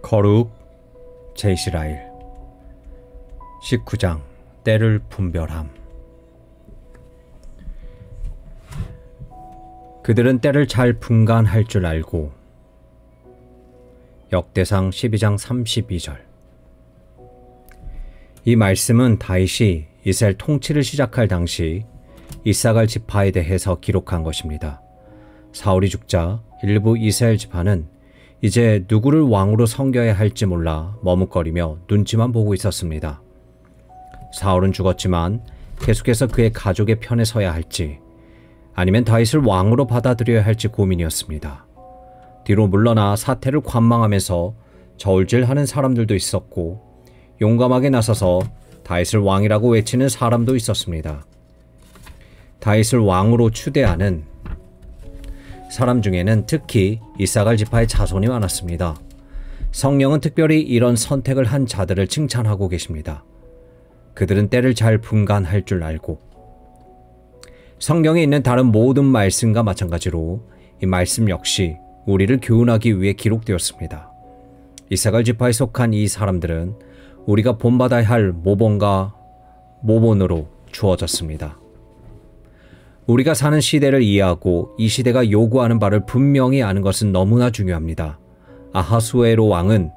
거룩 제 이스라엘 19장 때를 분별함. 그들은 때를 잘 분간할 줄 알고. 역대상 12장 32절. 이 말씀은 다윗이 이스라엘 통치를 시작할 당시 이사갈 지파에 대해서 기록한 것입니다. 사울이 죽자 일부 이스라엘 지파는 이제 누구를 왕으로 섬겨야 할지 몰라 머뭇거리며 눈치만 보고 있었습니다. 사울은 죽었지만 계속해서 그의 가족의 편에 서야 할지 아니면 다윗을 왕으로 받아들여야 할지 고민이었습니다. 뒤로 물러나 사태를 관망하면서 저울질하는 사람들도 있었고 용감하게 나서서 다윗을 왕이라고 외치는 사람도 있었습니다. 다윗을 왕으로 추대하는 사람 중에는 특히 이사갈 지파의 자손이 많았습니다. 성령은 특별히 이런 선택을 한 자들을 칭찬하고 계십니다. 그들은 때를 잘 분간할 줄 알고. 성경에 있는 다른 모든 말씀과 마찬가지로 이 말씀 역시 우리를 교훈하기 위해 기록되었습니다. 이사갈 지파에 속한 이 사람들은 우리가 본받아야 할 모본과 모본으로 주어졌습니다. 우리가 사는 시대를 이해하고 이 시대가 요구하는 바를 분명히 아는 것은 너무나 중요합니다. 아하수에로 왕은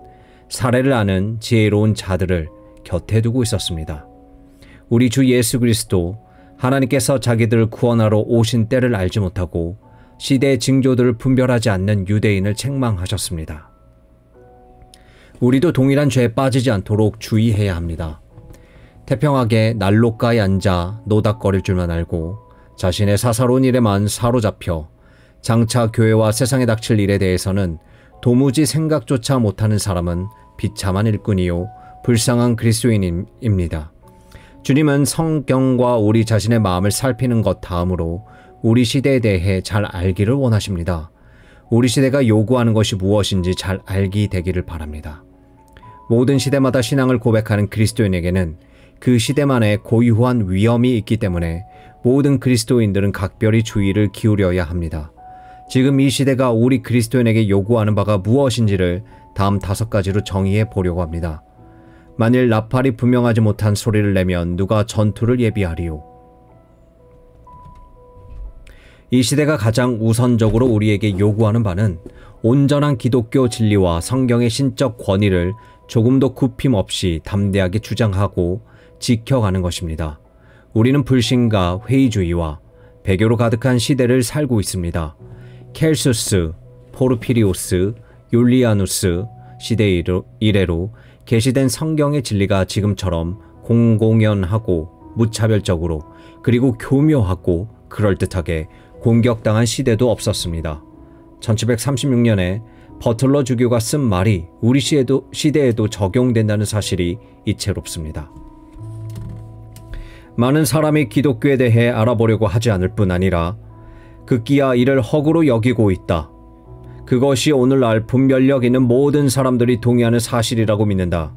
사례를 아는 지혜로운 자들을 곁에 두고 있었습니다. 우리 주 예수 그리스도 하나님께서 자기들을 구원하러 오신 때를 알지 못하고 시대의 징조들을 분별하지 않는 유대인을 책망하셨습니다. 우리도 동일한 죄에 빠지지 않도록 주의해야 합니다. 태평하게 난로가에 앉아 노닥거릴 줄만 알고 자신의 사사로운 일에만 사로잡혀 장차 교회와 세상에 닥칠 일에 대해서는 도무지 생각조차 못하는 사람은 비참한 일꾼이요 불쌍한 그리스도인입니다. 주님은 성경과 우리 자신의 마음을 살피는 것 다음으로 우리 시대에 대해 잘 알기를 원하십니다. 우리 시대가 요구하는 것이 무엇인지 잘 알게 되기를 바랍니다. 모든 시대마다 신앙을 고백하는 그리스도인에게는 그 시대만의 고유한 위엄이 있기 때문에 모든 그리스도인들은 각별히 주의를 기울여야 합니다. 지금 이 시대가 우리 그리스도인에게 요구하는 바가 무엇인지를 다음 5가지로 정의해 보려고 합니다. 만일 나팔이 분명하지 못한 소리를 내면 누가 전투를 예비하리요? 이 시대가 가장 우선적으로 우리에게 요구하는 바는 온전한 기독교 진리와 성경의 신적 권위를 조금도 굽힘 없이 담대하게 주장하고 지켜가는 것입니다. 우리는 불신과 회의주의와 배교로 가득한 시대를 살고 있습니다. 켈수스, 포르피리오스, 율리아누스 시대 이래로 계시된 성경의 진리가 지금처럼 공공연하고 무차별적으로 그리고 교묘하고 그럴듯하게 공격당한 시대도 없었습니다. 1736년에 버틀러 주교가 쓴 말이 우리 시대에도 적용된다는 사실이 이채롭습니다. 많은 사람이 기독교에 대해 알아보려고 하지 않을 뿐 아니라 극기야 이를 허구로 여기고 있다. 그것이 오늘날 분별력 있는 모든 사람들이 동의하는 사실이라고 믿는다.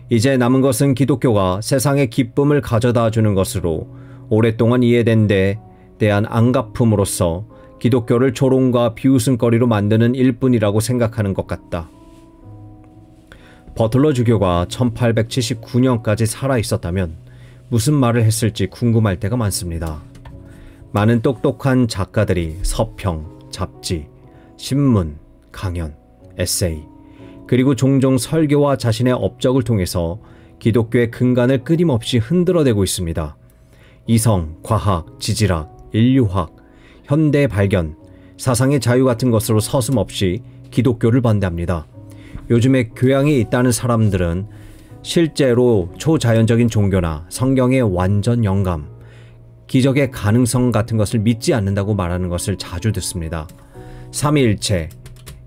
이제 남은 것은 기독교가 세상에 기쁨을 가져다 주는 것으로 오랫동안 이해된 데 대한 안갚음으로써 기독교를 조롱과 비웃음거리로 만드는 일뿐이라고 생각하는 것 같다. 버틀러 주교가 1879년까지 살아 있었다면 무슨 말을 했을지 궁금할 때가 많습니다. 많은 똑똑한 작가들이 서평, 잡지, 신문, 강연, 에세이, 그리고 종종 설교와 자신의 업적을 통해서 기독교의 근간을 끊임없이 흔들어대고 있습니다. 이성, 과학, 지질학, 인류학, 현대 발견, 사상의 자유 같은 것으로 서슴없이 기독교를 반대합니다. 요즘에 교양이 있다는 사람들은 실제로 초자연적인 종교나 성경의 완전 영감, 기적의 가능성 같은 것을 믿지 않는다고 말하는 것을 자주 듣습니다. 삼위일체,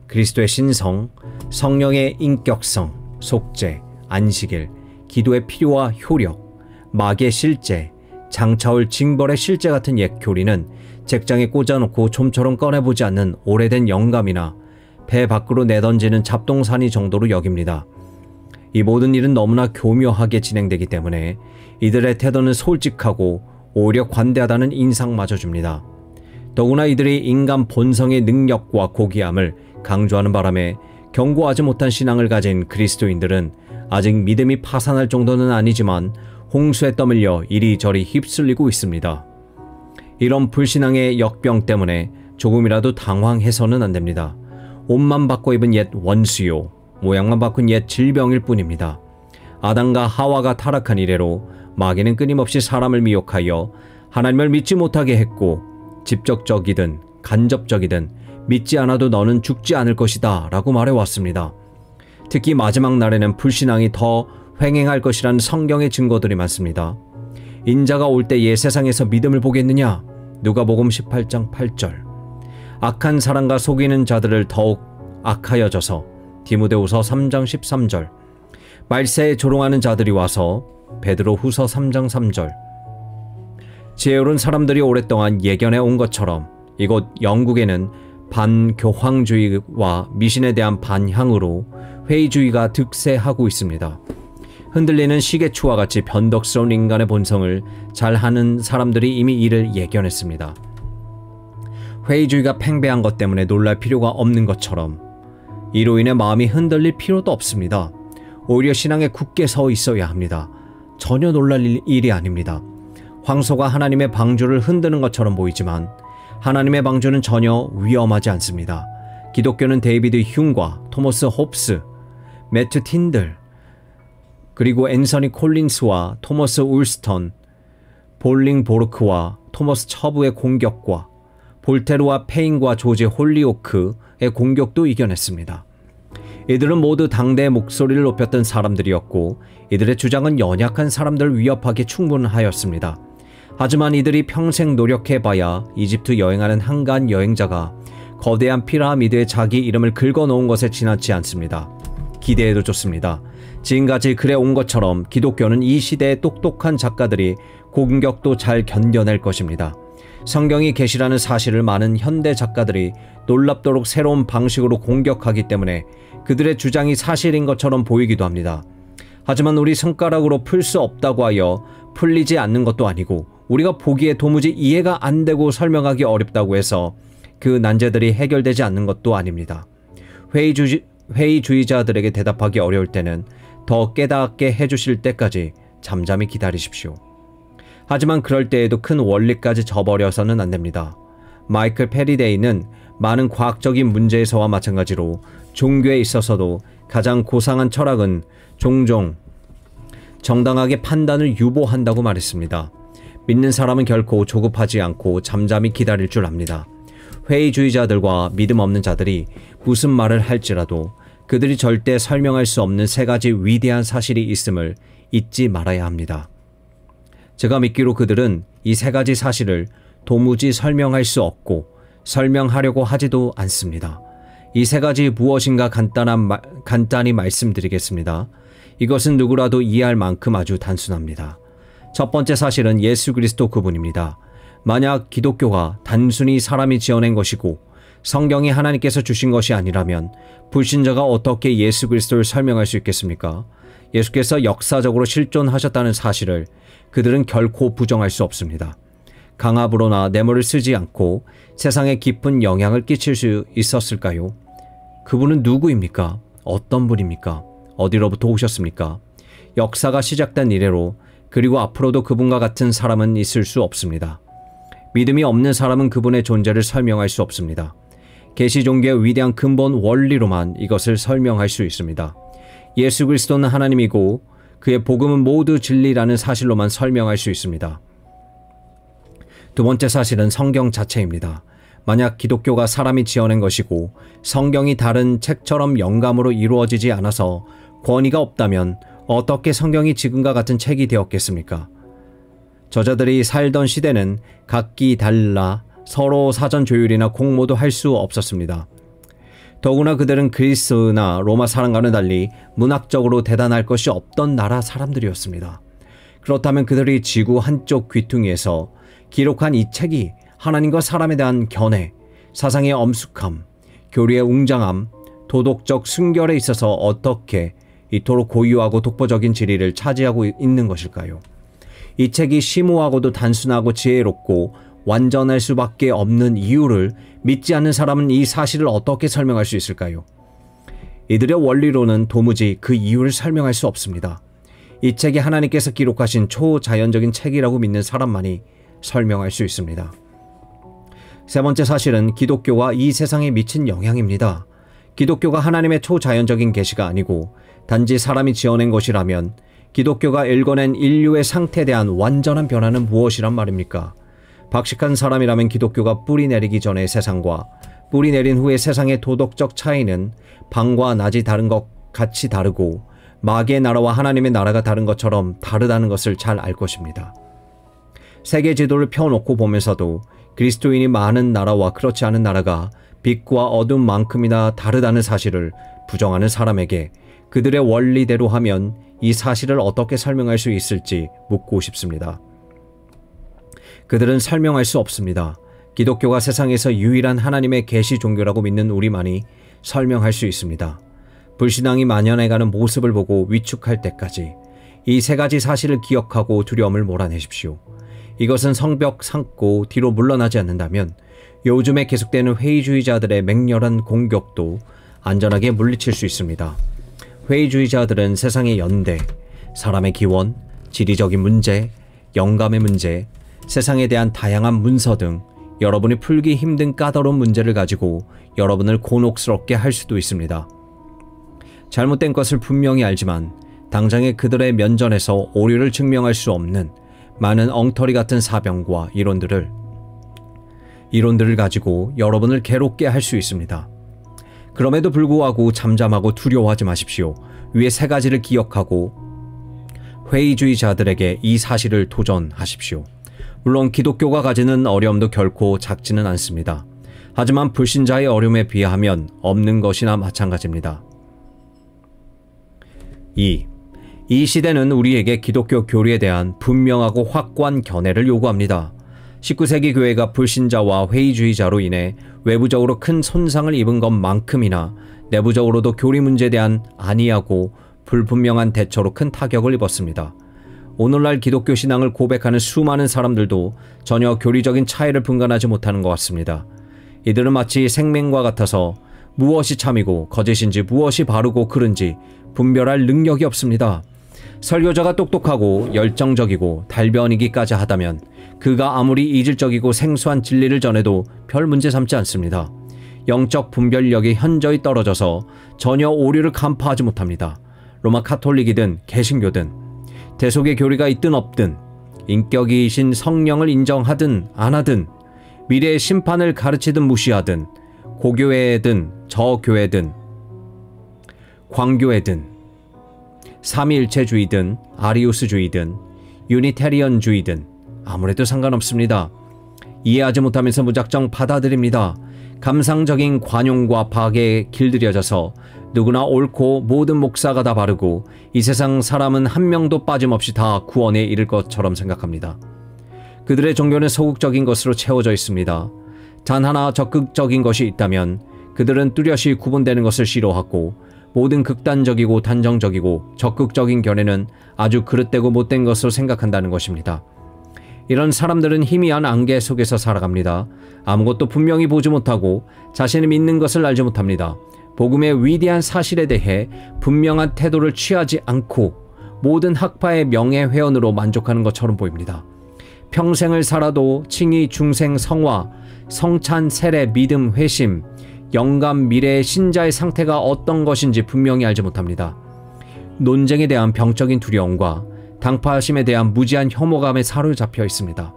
그리스도의 신성, 성령의 인격성, 속죄, 안식일, 기도의 필요와 효력, 마귀의 실제, 장차올 징벌의 실제 같은 옛 교리는 책장에 꽂아놓고 좀처럼 꺼내보지 않는 오래된 영감이나 배 밖으로 내던지는 잡동사니 정도로 여깁니다. 이 모든 일은 너무나 교묘하게 진행되기 때문에 이들의 태도는 솔직하고 오히려 관대하다는 인상마저 줍니다. 더구나 이들이 인간 본성의 능력과 고귀함을 강조하는 바람에 견고하지 못한 신앙을 가진 그리스도인들은 아직 믿음이 파산할 정도는 아니지만 홍수에 떠밀려 이리저리 휩쓸리고 있습니다. 이런 불신앙의 역병 때문에 조금이라도 당황해서는 안 됩니다. 옷만 바꿔 입은 옛 원수요, 모양만 바꾼 옛 질병일 뿐입니다. 아담과 하와가 타락한 이래로 마귀는 끊임없이 사람을 미혹하여 하나님을 믿지 못하게 했고, 직접적이든 간접적이든 믿지 않아도 너는 죽지 않을 것이다 라고 말해왔습니다. 특히 마지막 날에는 불신앙이 더 횡행할 것이라는 성경의 증거들이 많습니다. 인자가 올 때에 세상에서 믿음을 보겠느냐? 누가복음 18장 8절. 악한 사람과 속이는 자들을 더욱 악하여져서 디모데후서 3장 13절. 말세에 조롱하는 자들이 와서 베드로후서 3장 3절. 지혜로운 사람들이 오랫동안 예견해 온 것처럼 이곳 영국에는 반교황주의와 미신에 대한 반향으로 회의주의가 득세하고 있습니다. 흔들리는 시계추와 같이 변덕스러운 인간의 본성을 잘하는 사람들이 이미 이를 예견했습니다. 회의주의가 팽배한 것 때문에 놀랄 필요가 없는 것처럼 이로 인해 마음이 흔들릴 필요도 없습니다. 오히려 신앙에 굳게 서 있어야 합니다. 전혀 놀랄 일이 아닙니다. 황소가 하나님의 방주를 흔드는 것처럼 보이지만 하나님의 방주는 전혀 위험하지 않습니다. 기독교는 데이비드 흉과 토머스 홉스, 매튜 틴들, 그리고 앤서니 콜린스와 토머스 울스턴, 볼링보르크와 토머스 처브의 공격과 볼테르와 페인과 조지 홀리오크의 공격도 이겨냈습니다. 이들은 모두 당대의 목소리를 높였던 사람들이었고 이들의 주장은 연약한 사람들을 위협하기 충분하였습니다. 하지만 이들이 평생 노력해봐야 이집트 여행하는 한간 여행자가 거대한 피라미드에 자기 이름을 긁어놓은 것에 지나지 않습니다. 기대해도 좋습니다. 지금까지 그래온 것처럼 기독교는 이 시대의 똑똑한 작가들이 공격도 잘 견뎌낼 것입니다. 성경이 계시라는 사실을 많은 현대 작가들이 놀랍도록 새로운 방식으로 공격하기 때문에 그들의 주장이 사실인 것처럼 보이기도 합니다. 하지만 우리 손가락으로 풀 수 없다고 하여 풀리지 않는 것도 아니고 우리가 보기에 도무지 이해가 안 되고 설명하기 어렵다고 해서 그 난제들이 해결되지 않는 것도 아닙니다. 회의주의자들에게 대답하기 어려울 때는 더 깨닫게 해주실 때까지 잠잠히 기다리십시오. 하지만 그럴 때에도 큰 원리까지 저버려서는 안 됩니다. 마이클 페리데이는 많은 과학적인 문제에서와 마찬가지로 종교에 있어서도 가장 고상한 철학은 종종 정당하게 판단을 유보한다고 말했습니다. 믿는 사람은 결코 조급하지 않고 잠잠히 기다릴 줄 압니다. 회의주의자들과 믿음 없는 자들이 무슨 말을 할지라도 그들이 절대 설명할 수 없는 세 가지 위대한 사실이 있음을 잊지 말아야 합니다. 제가 믿기로 그들은 이 세 가지 사실을 도무지 설명할 수 없고 설명하려고 하지도 않습니다. 이 세 가지 무엇인가 간단히 말씀드리겠습니다. 이것은 누구라도 이해할 만큼 아주 단순합니다. 첫 번째 사실은 예수 그리스도 그분입니다. 만약 기독교가 단순히 사람이 지어낸 것이고 성경이 하나님께서 주신 것이 아니라면 불신자가 어떻게 예수 그리스도를 설명할 수 있겠습니까? 예수께서 역사적으로 실존하셨다는 사실을 그들은 결코 부정할 수 없습니다. 강압으로나 뇌물을 쓰지 않고 세상에 깊은 영향을 끼칠 수 있었을까요? 그분은 누구입니까? 어떤 분입니까? 어디로부터 오셨습니까? 역사가 시작된 이래로 그리고 앞으로도 그분과 같은 사람은 있을 수 없습니다. 믿음이 없는 사람은 그분의 존재를 설명할 수 없습니다. 계시 종교의 위대한 근본 원리로만 이것을 설명할 수 있습니다. 예수 그리스도는 하나님이고 그의 복음은 모두 진리라는 사실로만 설명할 수 있습니다. 두 번째 사실은 성경 자체입니다. 만약 기독교가 사람이 지어낸 것이고 성경이 다른 책처럼 영감으로 이루어지지 않아서 권위가 없다면 어떻게 성경이 지금과 같은 책이 되었겠습니까? 저자들이 살던 시대는 각기 달라 서로 사전 조율이나 공모도 할 수 없었습니다. 더구나 그들은 그리스나 로마 사람과는 달리 문학적으로 대단할 것이 없던 나라 사람들이었습니다. 그렇다면 그들이 지구 한쪽 귀퉁이에서 기록한 이 책이 하나님과 사람에 대한 견해, 사상의 엄숙함, 교리의 웅장함, 도덕적 순결에 있어서 어떻게 이토록 고유하고 독보적인 지리를 차지하고 있는 것일까요? 이 책이 심오하고도 단순하고 지혜롭고 완전할 수밖에 없는 이유를 믿지 않는 사람은 이 사실을 어떻게 설명할 수 있을까요? 이들의 원리로는 도무지 그 이유를 설명할 수 없습니다. 이 책이 하나님께서 기록하신 초자연적인 책이라고 믿는 사람만이 설명할 수 있습니다. 세 번째 사실은 기독교가 이 세상에 미친 영향입니다. 기독교가 하나님의 초자연적인 계시가 아니고 단지 사람이 지어낸 것이라면 기독교가 일궈낸 인류의 상태에 대한 완전한 변화는 무엇이란 말입니까? 박식한 사람이라면 기독교가 뿌리 내리기 전의 세상과 뿌리 내린 후의 세상의 도덕적 차이는 밤과 낮이 다른 것 같이 다르고 마귀의 나라와 하나님의 나라가 다른 것처럼 다르다는 것을 잘 알 것입니다. 세계 지도를 펴놓고 보면서도 그리스도인이 많은 나라와 그렇지 않은 나라가 빛과 어둠만큼이나 다르다는 사실을 부정하는 사람에게 그들의 원리대로 하면 이 사실을 어떻게 설명할 수 있을지 묻고 싶습니다. 그들은 설명할 수 없습니다. 기독교가 세상에서 유일한 하나님의 계시 종교라고 믿는 우리만이 설명할 수 있습니다. 불신앙이 만연해가는 모습을 보고 위축할 때까지 이 세 가지 사실을 기억하고 두려움을 몰아내십시오. 이것은 성벽 삼고 뒤로 물러나지 않는다면 요즘에 계속되는 회의주의자들의 맹렬한 공격도 안전하게 물리칠 수 있습니다. 회의주의자들은 세상의 연대, 사람의 기원, 지리적인 문제, 영감의 문제, 세상에 대한 다양한 문서 등 여러분이 풀기 힘든 까다로운 문제를 가지고 여러분을 곤혹스럽게 할 수도 있습니다. 잘못된 것을 분명히 알지만 당장의 그들의 면전에서 오류를 증명할 수 없는 많은 엉터리 같은 사병과 이론들을 가지고 여러분을 괴롭게 할 수 있습니다. 그럼에도 불구하고 잠잠하고 두려워하지 마십시오. 위에 세 가지를 기억하고 회의주의자들에게 이 사실을 도전하십시오. 물론 기독교가 가지는 어려움도 결코 작지는 않습니다. 하지만 불신자의 어려움에 비하면 없는 것이나 마찬가지입니다. 2. 이 시대는 우리에게 기독교 교리에 대한 분명하고 확고한 견해를 요구합니다. 19세기 교회가 불신자와 회의주의자로 인해 외부적으로 큰 손상을 입은 것만큼이나 내부적으로도 교리 문제에 대한 안이하고 불분명한 대처로 큰 타격을 입었습니다. 오늘날 기독교 신앙을 고백하는 수많은 사람들도 전혀 교리적인 차이를 분간하지 못하는 것 같습니다. 이들은 마치 생맹과 같아서 무엇이 참이고 거짓인지 무엇이 바르고 그른지 분별할 능력이 없습니다. 설교자가 똑똑하고 열정적이고 달변이기까지 하다면 그가 아무리 이질적이고 생소한 진리를 전해도 별 문제 삼지 않습니다. 영적 분별력이 현저히 떨어져서 전혀 오류를 간파하지 못합니다. 로마 카톨릭이든 개신교든 대속의 교리가 있든 없든 인격이신 성령을 인정하든 안 하든 미래의 심판을 가르치든 무시하든 고교회든 저교회든 광교회든 삼위일체주의든 아리우스주의든 유니테리언주의든 아무래도 상관없습니다. 이해하지 못하면서 무작정 받아들입니다. 감상적인 관용과 파괴에 길들여져서 누구나 옳고 모든 목사가 다 바르고 이 세상 사람은 한 명도 빠짐없이 다 구원에 이를 것처럼 생각합니다. 그들의 종교는 소극적인 것으로 채워져 있습니다. 단 하나 적극적인 것이 있다면 그들은 뚜렷이 구분되는 것을 싫어하고 모든 극단적이고 단정적이고 적극적인 견해는 아주 그릇되고 못된 것으로 생각한다는 것입니다. 이런 사람들은 희미한 안개 속에서 살아갑니다. 아무것도 분명히 보지 못하고 자신이 믿는 것을 알지 못합니다. 복음의 위대한 사실에 대해 분명한 태도를 취하지 않고 모든 학파의 명예회원으로 만족하는 것처럼 보입니다. 평생을 살아도 칭의, 중생, 성화, 성찬, 세례, 믿음, 회심, 영감, 미래의 신자의 상태가 어떤 것인지 분명히 알지 못합니다. 논쟁에 대한 병적인 두려움과 당파심에 대한 무지한 혐오감에 사로잡혀 있습니다.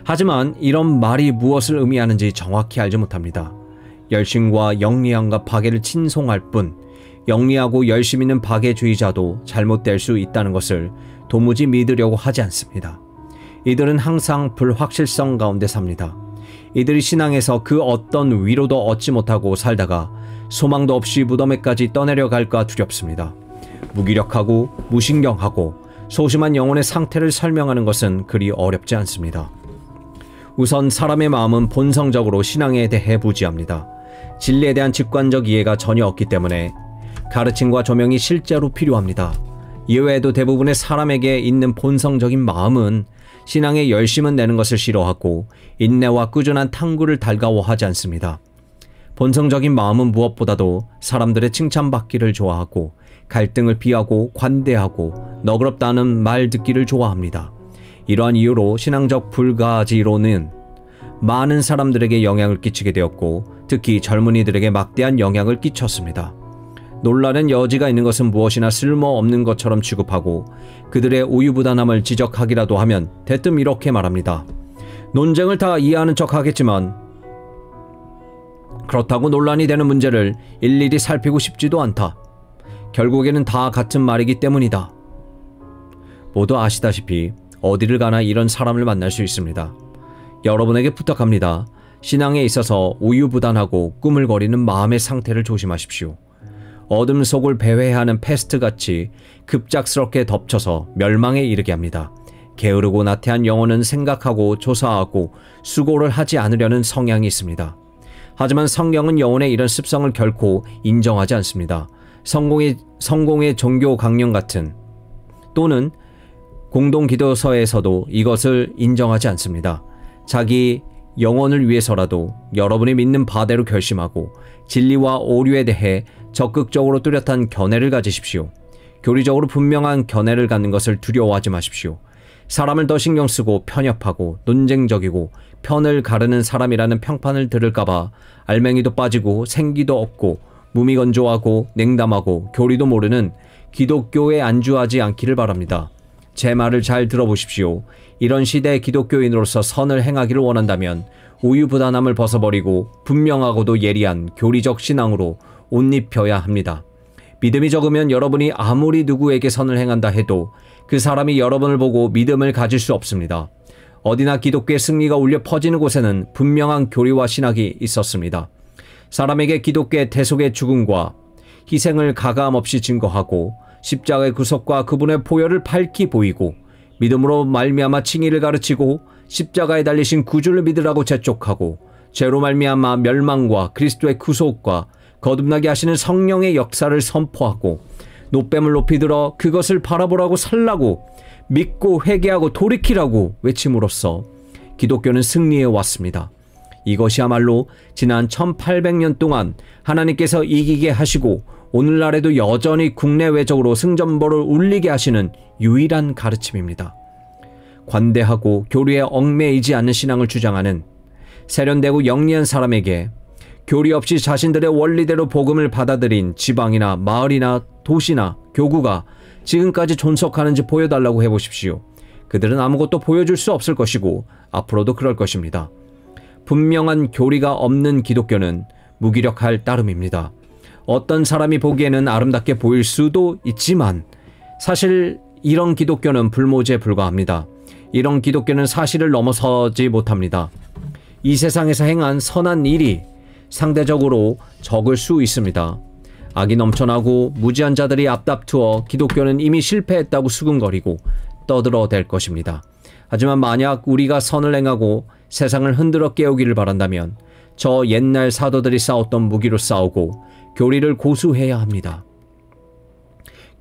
하지만 이런 말이 무엇을 의미하는지 정확히 알지 못합니다. 열심과 영리함과 박애를 친송할 뿐 영리하고 열심 있는 박애주의자도 잘못될 수 있다는 것을 도무지 믿으려고 하지 않습니다. 이들은 항상 불확실성 가운데 삽니다. 이들이 신앙에서 그 어떤 위로도 얻지 못하고 살다가 소망도 없이 무덤에까지 떠내려갈까 두렵습니다. 무기력하고 무신경하고 소심한 영혼의 상태를 설명하는 것은 그리 어렵지 않습니다. 우선 사람의 마음은 본성적으로 신앙에 대해 무지합니다. 진리에 대한 직관적 이해가 전혀 없기 때문에 가르침과 조명이 실제로 필요합니다. 이외에도 대부분의 사람에게 있는 본성적인 마음은 신앙에 열심은 내는 것을 싫어하고 인내와 꾸준한 탐구를 달가워하지 않습니다. 본성적인 마음은 무엇보다도 사람들의 칭찬받기를 좋아하고 갈등을 피하고 관대하고 너그럽다는 말 듣기를 좋아합니다. 이러한 이유로 신앙적 불가지로는 많은 사람들에게 영향을 끼치게 되었고 특히 젊은이들에게 막대한 영향을 끼쳤습니다. 논란의 여지가 있는 것은 무엇이나 쓸모없는 것처럼 취급하고 그들의 우유부단함을 지적하기라도 하면 대뜸 이렇게 말합니다. 논쟁을 다 이해하는 척 하겠지만 그렇다고 논란이 되는 문제를 일일이 살피고 싶지도 않다. 결국에는 다 같은 말이기 때문이다. 모두 아시다시피 어디를 가나 이런 사람을 만날 수 있습니다. 여러분에게 부탁합니다. 신앙에 있어서 우유부단하고 꾸물거리는 마음의 상태를 조심하십시오. 어둠 속을 배회하는 패스트같이 급작스럽게 덮쳐서 멸망에 이르게 합니다. 게으르고 나태한 영혼은 생각하고 조사하고 수고를 하지 않으려는 성향이 있습니다. 하지만 성경은 영혼의 이런 습성을 결코 인정하지 않습니다. 성공의 종교 강령 같은 또는 공동기도서에서도 이것을 인정하지 않습니다. 자기 영혼을 위해서라도 여러분이 믿는 바대로 결심하고 진리와 오류에 대해 적극적으로 뚜렷한 견해를 가지십시오. 교리적으로 분명한 견해를 갖는 것을 두려워하지 마십시오. 사람을 더 신경 쓰고 편협하고 논쟁적이고 편을 가르는 사람이라는 평판을 들을까봐 알맹이도 빠지고 생기도 없고 무미건조하고 냉담하고 교리도 모르는 기독교에 안주하지 않기를 바랍니다. 제 말을 잘 들어보십시오. 이런 시대의 기독교인으로서 선을 행하기를 원한다면 우유부단함을 벗어버리고 분명하고도 예리한 교리적 신앙으로 옷 입혀야 합니다. 믿음이 적으면 여러분이 아무리 누구에게 선을 행한다 해도 그 사람이 여러분을 보고 믿음을 가질 수 없습니다. 어디나 기독교의 승리가 울려 퍼지는 곳에는 분명한 교리와 신학이 있었습니다. 사람에게 기독교의 대속의 죽음과 희생을 가감없이 증거하고 십자가의 구속과 그분의 보혈을 밝히 보이고 믿음으로 말미암아 칭의를 가르치고 십자가에 달리신 구주를 믿으라고 재촉하고 죄로 말미암아 멸망과 그리스도의 구속과 거듭나게 하시는 성령의 역사를 선포하고 노뱀을 높이 들어 그것을 바라보라고 살라고 믿고 회개하고 돌이키라고 외침으로써 기독교는 승리해 왔습니다. 이것이야말로 지난 1800년 동안 하나님께서 이기게 하시고 오늘날에도 여전히 국내외적으로 승전보를 울리게 하시는 유일한 가르침입니다. 관대하고 교리에 얽매이지 않는 신앙을 주장하는 세련되고 영리한 사람에게 교리 없이 자신들의 원리대로 복음을 받아들인 지방이나 마을이나 도시나 교구가 지금까지 존속하는지 보여달라고 해보십시오. 그들은 아무것도 보여줄 수 없을 것이고 앞으로도 그럴 것입니다. 분명한 교리가 없는 기독교는 무기력할 따름입니다. 어떤 사람이 보기에는 아름답게 보일 수도 있지만 사실 이런 기독교는 불모지에 불과합니다. 이런 기독교는 사실을 넘어서지 못합니다. 이 세상에서 행한 선한 일이 상대적으로 적을 수 있습니다. 악이 넘쳐나고 무지한 자들이 앞다투어 기독교는 이미 실패했다고 수군거리고 떠들어댈 것입니다. 하지만 만약 우리가 선을 행하고 세상을 흔들어 깨우기를 바란다면 저 옛날 사도들이 싸웠던 무기로 싸우고 교리를 고수해야 합니다.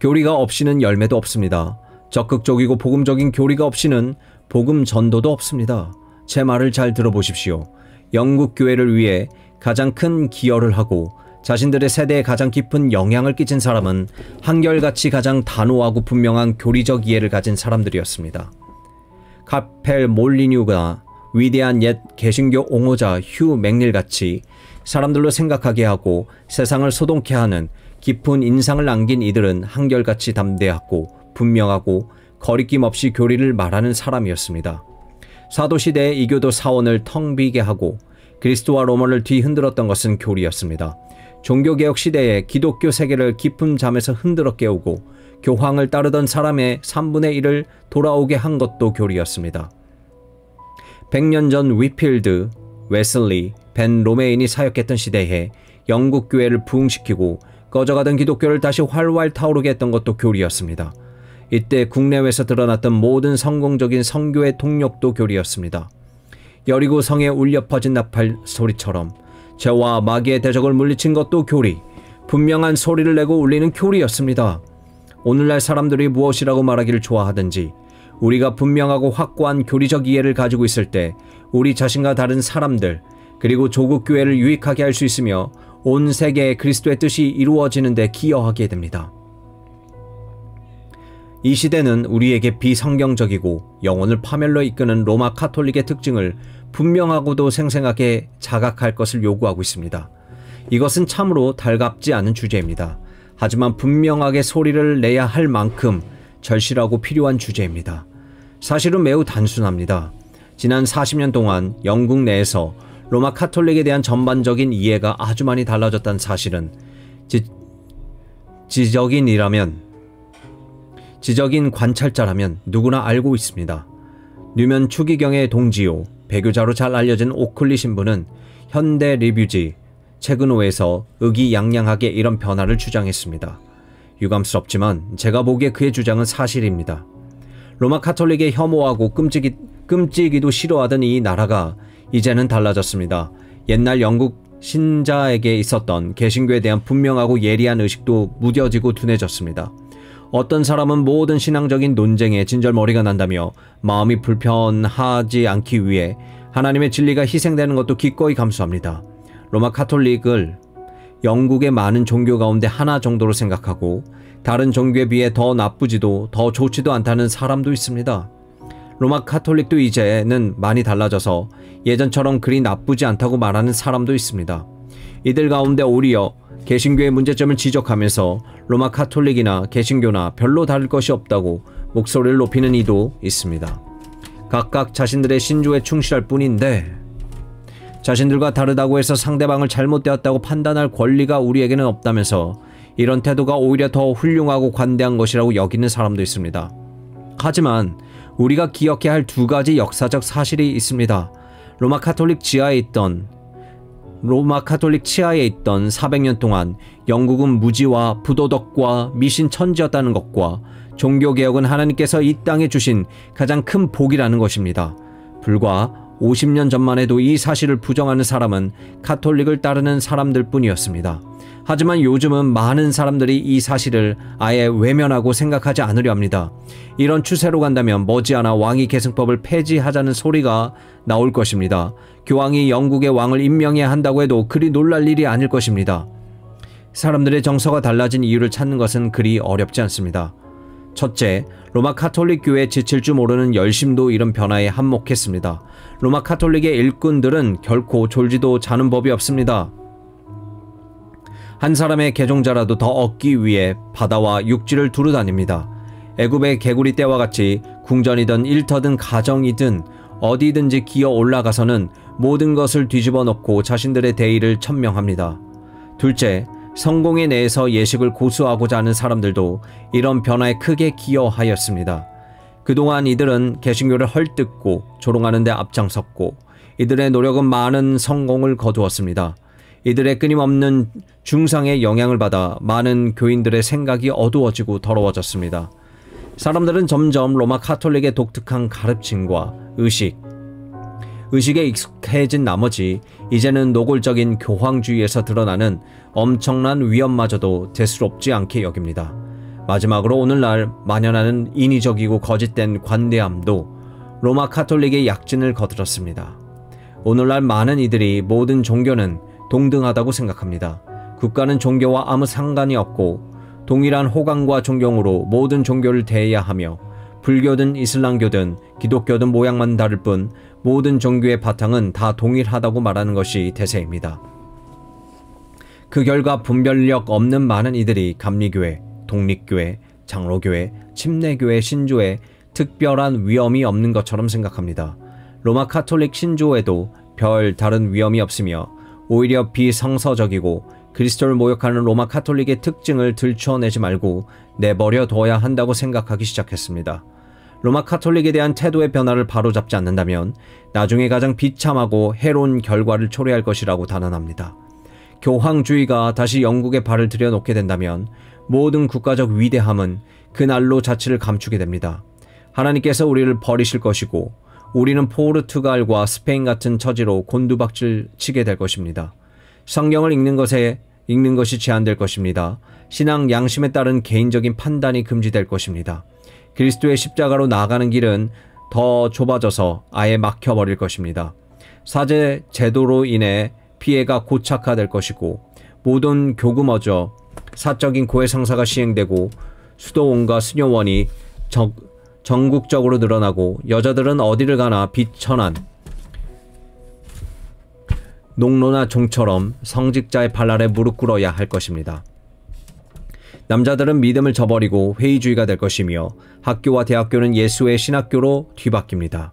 교리가 없이는 열매도 없습니다. 적극적이고 복음적인 교리가 없이는 복음 전도도 없습니다. 제 말을 잘 들어보십시오. 영국 교회를 위해 가장 큰 기여를 하고 자신들의 세대에 가장 깊은 영향을 끼친 사람은 한결같이 가장 단호하고 분명한 교리적 이해를 가진 사람들이었습니다. 카펠 몰리뉴가 위대한 옛 개신교 옹호자 휴 맥닐같이 사람들로 생각하게 하고 세상을 소동케 하는 깊은 인상을 남긴 이들은 한결같이 담대하고 분명하고 거리낌 없이 교리를 말하는 사람이었습니다. 사도시대의 이교도 사원을 텅 비게 하고 그리스도와 로마를 뒤흔들었던 것은 교리였습니다. 종교개혁 시대에 기독교 세계를 깊은 잠에서 흔들어 깨우고 교황을 따르던 사람의 3분의 1을 돌아오게 한 것도 교리였습니다. 100년 전 위필드, 웨슬리, 벤 로메인이 사역했던 시대에 영국 교회를 부흥시키고 꺼져가던 기독교를 다시 활활 타오르게 했던 것도 교리였습니다. 이때 국내외에서 드러났던 모든 성공적인 선교의 동력도 교리였습니다. 여리고 성에 울려 퍼진 나팔 소리처럼 죄와 마귀의 대적을 물리친 것도 교리, 분명한 소리를 내고 울리는 교리였습니다. 오늘날 사람들이 무엇이라고 말하기를 좋아하든지 우리가 분명하고 확고한 교리적 이해를 가지고 있을 때 우리 자신과 다른 사람들 그리고 조국 교회를 유익하게 할 수 있으며 온 세계에 그리스도의 뜻이 이루어지는 데 기여하게 됩니다. 이 시대는 우리에게 비성경적이고 영혼을 파멸로 이끄는 로마 카톨릭의 특징을 분명하고도 생생하게 자각할 것을 요구하고 있습니다. 이것은 참으로 달갑지 않은 주제입니다. 하지만 분명하게 소리를 내야 할 만큼 절실하고 필요한 주제입니다. 사실은 매우 단순합니다. 지난 40년 동안 영국 내에서 로마 카톨릭에 대한 전반적인 이해가 아주 많이 달라졌다는 사실은 지적인 관찰자라면 누구나 알고 있습니다. 류면 추기경의 동지요, 배교자로 잘 알려진 오클리 신부는 현대 리뷰지 최근 호에서 의기양양하게 이런 변화를 주장했습니다. 유감스럽지만 제가 보기에 그의 주장은 사실입니다. 로마 카톨릭의 혐오하고 끔찍이도 싫어하던 이 나라가 이제는 달라졌습니다. 옛날 영국 신자에게 있었던 개신교에 대한 분명하고 예리한 의식도 무뎌지고 둔해졌습니다. 어떤 사람은 모든 신앙적인 논쟁에 진절머리가 난다며 마음이 불편하지 않기 위해 하나님의 진리가 희생되는 것도 기꺼이 감수합니다. 로마 카톨릭을 영국의 많은 종교 가운데 하나 정도로 생각하고 다른 종교에 비해 더 나쁘지도 더 좋지도 않다는 사람도 있습니다. 로마 카톨릭도 이제는 많이 달라져서 예전처럼 그리 나쁘지 않다고 말하는 사람도 있습니다. 이들 가운데 오히려 개신교의 문제점을 지적하면서 로마 카톨릭이나 개신교나 별로 다를 것이 없다고 목소리를 높이는 이도 있습니다. 각각 자신들의 신조에 충실할 뿐인데 자신들과 다르다고 해서 상대방을 잘못되었다고 판단할 권리가 우리에게는 없다면서 이런 태도가 오히려 더 훌륭하고 관대한 것이라고 여기는 사람도 있습니다. 하지만 우리가 기억해야 할 두 가지 역사적 사실이 있습니다. 로마 카톨릭 치하에 있던 400년 동안 영국은 무지와 부도덕과 미신천지였다는 것과 종교개혁은 하나님께서 이 땅에 주신 가장 큰 복이라는 것입니다. 불과 50년 전만 해도 이 사실을 부정하는 사람은 카톨릭을 따르는 사람들 뿐이었습니다. 하지만 요즘은 많은 사람들이 이 사실을 아예 외면하고 생각하지 않으려 합니다. 이런 추세로 간다면 머지않아 왕위 계승법을 폐지하자는 소리가 나올 것입니다. 교황이 영국의 왕을 임명해야 한다고 해도 그리 놀랄 일이 아닐 것입니다. 사람들의 정서가 달라진 이유를 찾는 것은 그리 어렵지 않습니다. 첫째, 로마 카톨릭 교회에 지칠 줄 모르는 열심도 이런 변화에 한몫했습니다. 로마 카톨릭의 일꾼들은 결코 졸지도 자는 법이 없습니다. 한 사람의 개종자라도 더 얻기 위해 바다와 육지를 두루 다닙니다. 애굽의 개구리 떼와 같이 궁전이든 일터든 가정이든 어디든지 기어 올라가서는 모든 것을 뒤집어 놓고 자신들의 대의를 천명합니다. 둘째, 성공에 대해서 예식을 고수하고자 하는 사람들도 이런 변화에 크게 기여하였습니다. 그동안 이들은 개신교를 헐뜯고 조롱하는 데 앞장섰고 이들의 노력은 많은 성공을 거두었습니다. 이들의 끊임없는 중상의 영향을 받아 많은 교인들의 생각이 어두워지고 더러워졌습니다. 사람들은 점점 로마 카톨릭의 독특한 가르침과 의식에 익숙해진 나머지 이제는 노골적인 교황주의에서 드러나는 엄청난 위험마저도 대수롭지 않게 여깁니다. 마지막으로 오늘날 만연하는 인위적이고 거짓된 관대함도 로마 카톨릭의 약진을 거들었습니다. 오늘날 많은 이들이 모든 종교는 동등하다고 생각합니다. 국가는 종교와 아무 상관이 없고 동일한 호감과 존경으로 모든 종교를 대해야 하며 불교든 이슬람교든 기독교든 모양만 다를 뿐 모든 종교의 바탕은 다 동일하다고 말하는 것이 대세입니다. 그 결과 분별력 없는 많은 이들이 감리교회, 독립교회, 장로교회, 침례교회 신조에 특별한 위험이 없는 것처럼 생각합니다. 로마 카톨릭 신조에도 별 다른 위험이 없으며 오히려 비성서적이고 그리스도를 모욕하는 로마 카톨릭의 특징을 들춰내지 말고 내버려 둬야 한다고 생각하기 시작했습니다. 로마 카톨릭에 대한 태도의 변화를 바로잡지 않는다면 나중에 가장 비참하고 해로운 결과를 초래할 것이라고 단언합니다. 교황주의가 다시 영국에 발을 들여놓게 된다면 모든 국가적 위대함은 그날로 자취를 감추게 됩니다. 하나님께서 우리를 버리실 것이고 우리는 포르투갈과 스페인 같은 처지로 곤두박질 치게 될 것입니다. 성경을 읽는 것에 읽는 것이 제한될 것입니다. 신앙 양심에 따른 개인적인 판단이 금지될 것입니다. 그리스도의 십자가로 나아가는 길은 더 좁아져서 아예 막혀버릴 것입니다. 사제 제도로 인해 피해가 고착화될 것이고 모든 교구마저 사적인 고해 성사가 시행되고 수도원과 수녀원이 전국적으로 늘어나고 여자들은 어디를 가나 비천한 농로나 종처럼 성직자의 발 아래 무릎 꿇어야 할 것입니다. 남자들은 믿음을 저버리고 회의주의가 될 것이며 학교와 대학교는 예수의 신학교로 뒤바뀝니다.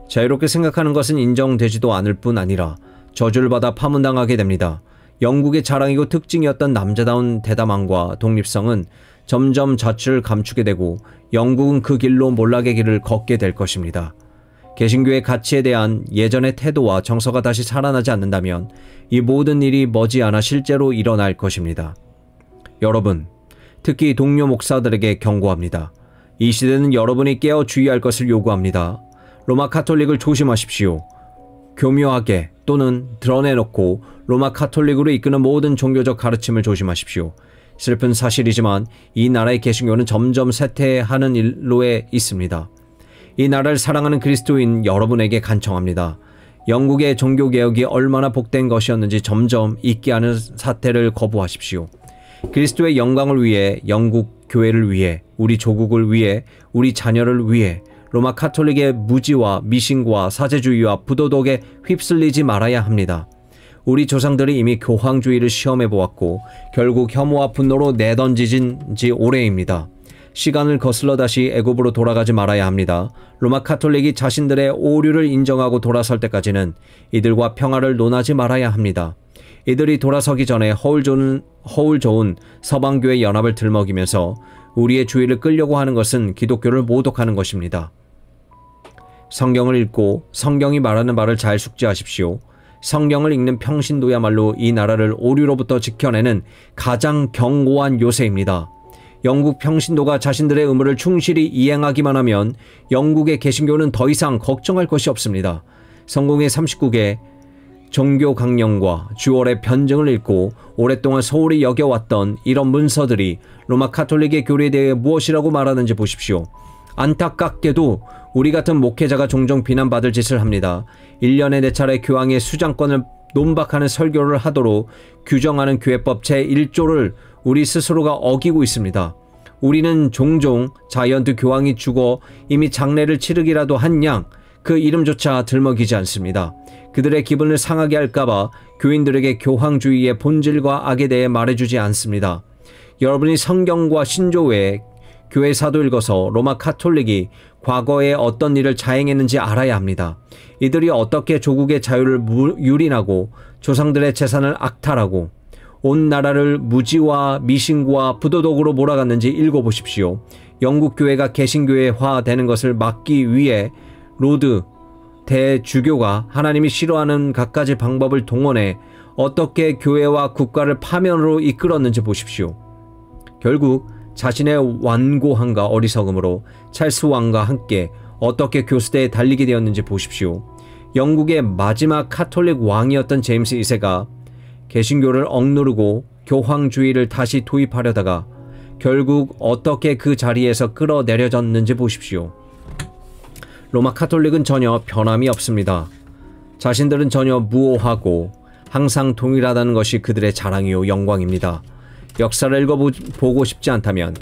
자유롭게 생각하는 것은 인정되지도 않을 뿐 아니라 저주를 받아 파문당하게 됩니다. 영국의 자랑이고 특징이었던 남자다운 대담함과 독립성은 점점 자취를 감추게 되고 영국은 그 길로 몰락의 길을 걷게 될 것입니다. 개신교의 가치에 대한 예전의 태도와 정서가 다시 살아나지 않는다면 이 모든 일이 머지않아 실제로 일어날 것입니다. 여러분, 특히 동료 목사들에게 경고합니다. 이 시대는 여러분이 깨어 주의할 것을 요구합니다. 로마 카톨릭을 조심하십시오. 교묘하게 또는 드러내놓고 로마 카톨릭으로 이끄는 모든 종교적 가르침을 조심하십시오. 슬픈 사실이지만 이 나라의 개신교는 점점 쇠퇴하는 일로에 있습니다. 이 나라를 사랑하는 그리스도인 여러분에게 간청합니다. 영국의 종교개혁이 얼마나 복된 것이었는지 점점 잊게 하는 사태를 거부하십시오. 그리스도의 영광을 위해, 영국 교회를 위해, 우리 조국을 위해, 우리 자녀를 위해 로마 카톨릭의 무지와 미신과 사제주의와 부도덕에 휩쓸리지 말아야 합니다. 우리 조상들이 이미 교황주의를 시험해 보았고 결국 혐오와 분노로 내던지진 지 오래입니다. 시간을 거슬러 다시 애굽으로 돌아가지 말아야 합니다. 로마 카톨릭이 자신들의 오류를 인정하고 돌아설 때까지는 이들과 평화를 논하지 말아야 합니다. 이들이 돌아서기 전에 허울 좋은 서방교회 연합을 들먹이면서 우리의 주의를 끌려고 하는 것은 기독교를 모독하는 것입니다. 성경을 읽고 성경이 말하는 말을 잘 숙지하십시오. 성경을 읽는 평신도야말로 이 나라를 오류로부터 지켜내는 가장 견고한 요새입니다. 영국 평신도가 자신들의 의무를 충실히 이행하기만 하면 영국의 개신교는 더 이상 걱정할 것이 없습니다. 성공의 39개 종교 강령과 주월의 편증을 읽고 오랫동안 소홀히 여겨왔던 이런 문서들이 로마 카톨릭의 교리에 대해 무엇이라고 말하는지 보십시오. 안타깝게도 우리 같은 목회자가 종종 비난받을 짓을 합니다. 1년에 4차례 교황의 수장권을 논박하는 설교를 하도록 규정하는 교회법 제1조를 우리 스스로가 어기고 있습니다. 우리는 종종 자이언트 교황이 죽어 이미 장례를 치르기라도 한 양 그 이름조차 들먹이지 않습니다. 그들의 기분을 상하게 할까봐 교인들에게 교황주의의 본질과 악에 대해 말해주지 않습니다. 여러분이 성경과 신조 외에 교회사도 읽어서 로마 카톨릭이 과거에 어떤 일을 자행했는지 알아야 합니다. 이들이 어떻게 조국의 자유를 유린하고 조상들의 재산을 악탈하고 온 나라를 무지와 미신과 부도덕으로 몰아갔는지 읽어보십시오. 영국 교회가 개신교회화 되는 것을 막기 위해 로드 대주교가 하나님이 싫어하는 갖가지 방법을 동원해 어떻게 교회와 국가를 파면으로 이끌었는지 보십시오. 결국 자신의 완고함과 어리석음으로 찰스 왕과 함께 어떻게 교수대에 달리게 되었는지 보십시오. 영국의 마지막 카톨릭 왕이었던 제임스 2세가 개신교를 억누르고 교황주의를 다시 도입하려다가 결국 어떻게 그 자리에서 끌어내려졌는지 보십시오. 로마 카톨릭은 전혀 변함이 없습니다. 자신들은 전혀 무오하고 항상 동일하다는 것이 그들의 자랑이요 영광입니다. 역사를 읽어보고 싶지 않다면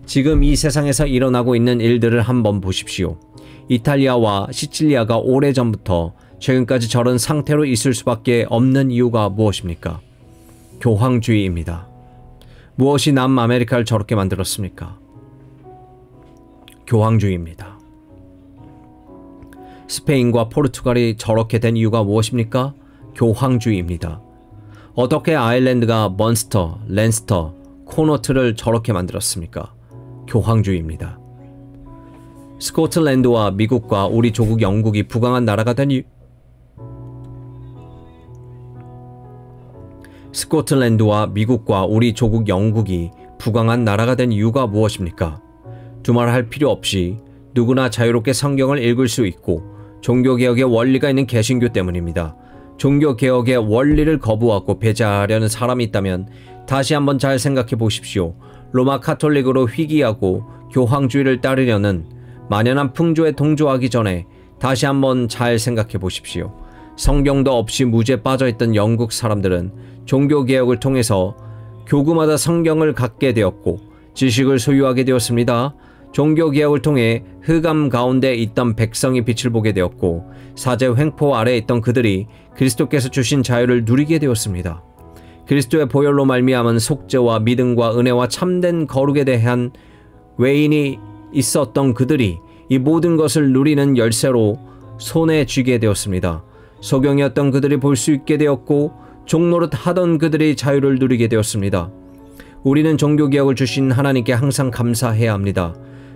지금 이 세상에서 일어나고 있는 일들을 한번 보십시오. 이탈리아와 시칠리아가 오래전부터 최근까지 저런 상태로 있을 수밖에 없는 이유가 무엇입니까? 교황주의입니다. 무엇이 남아메리카를 저렇게 만들었습니까? 교황주의입니다. 스페인과 포르투갈이 저렇게 된 이유가 무엇입니까? 교황주의입니다. 어떻게 아일랜드가 먼스터, 랜스터, 코너트를 저렇게 만들었습니까? 교황주의입니다. 스코틀랜드와 미국과 우리 조국 영국이 부강한 나라가 된 이유 스코틀랜드와 미국과 우리 조국 영국이 부강한 나라가 된 이유가 무엇입니까? 두말할 필요 없이 누구나 자유롭게 성경을 읽을 수 있고 종교개혁의 원리가 있는 개신교 때문입니다. 종교개혁의 원리를 거부하고 배제하려는 사람이 있다면 다시 한번 잘 생각해 보십시오. 로마 카톨릭으로 회귀하고 교황주의를 따르려는 만연한 풍조에 동조하기 전에 다시 한번 잘 생각해 보십시오. 성경도 없이 무죄에 빠져있던 영국 사람들은 종교개혁을 통해서 교구마다 성경을 갖게 되었고 지식을 소유하게 되었습니다. 종교개혁을 통해 흑암 가운데 있던 백성이 빛을 보게 되었고 사제 횡포 아래에 있던 그들이 그리스도께서 주신 자유를 누리게 되었습니다. 그리스도의 보혈로 말미암은 속죄와 믿음과 은혜와 참된 거룩에 대한 외인이 있었던 그들이 이 모든 것을 누리는 열쇠로 손에 쥐게 되었습니다. 소경이었던 그들이 볼 수 있게 되었고 종노릇 하던 그들이 자유를 누리게 되었습니다. 우리는 종교개혁을 주신 하나님께 항상 감사해야 합니다.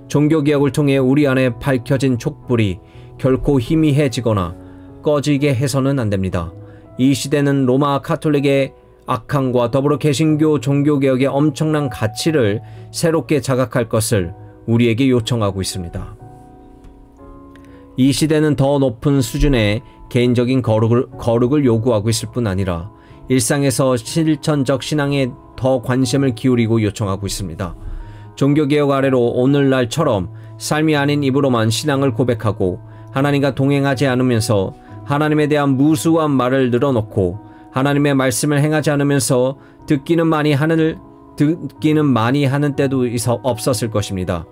종교개혁을 통해 우리 안에 밝혀진 촛불이 결코 희미해지거나 꺼지게 해서는 안 됩니다. 이 시대는 로마 카톨릭의 악함과 더불어 개신교 종교개혁의 엄청난 가치를 새롭게 자각할 것을 우리에게 요청하고 있습니다. 이 시대는 더 높은 수준의 개인적인 거룩을 요구하고 있을 뿐 아니라 일상에서 실천적 신앙에 더 관심을 기울이고 요청하고 있습니다. 종교개혁 아래로 오늘날처럼 삶이 아닌 입으로만 신앙을 고백하고 하나님과 동행하지 않으면서 하나님에 대한 무수한 말을 늘어놓고 하나님의 말씀을 행하지 않으면서 듣기는 많이 하는 때도 없었을 것입니다.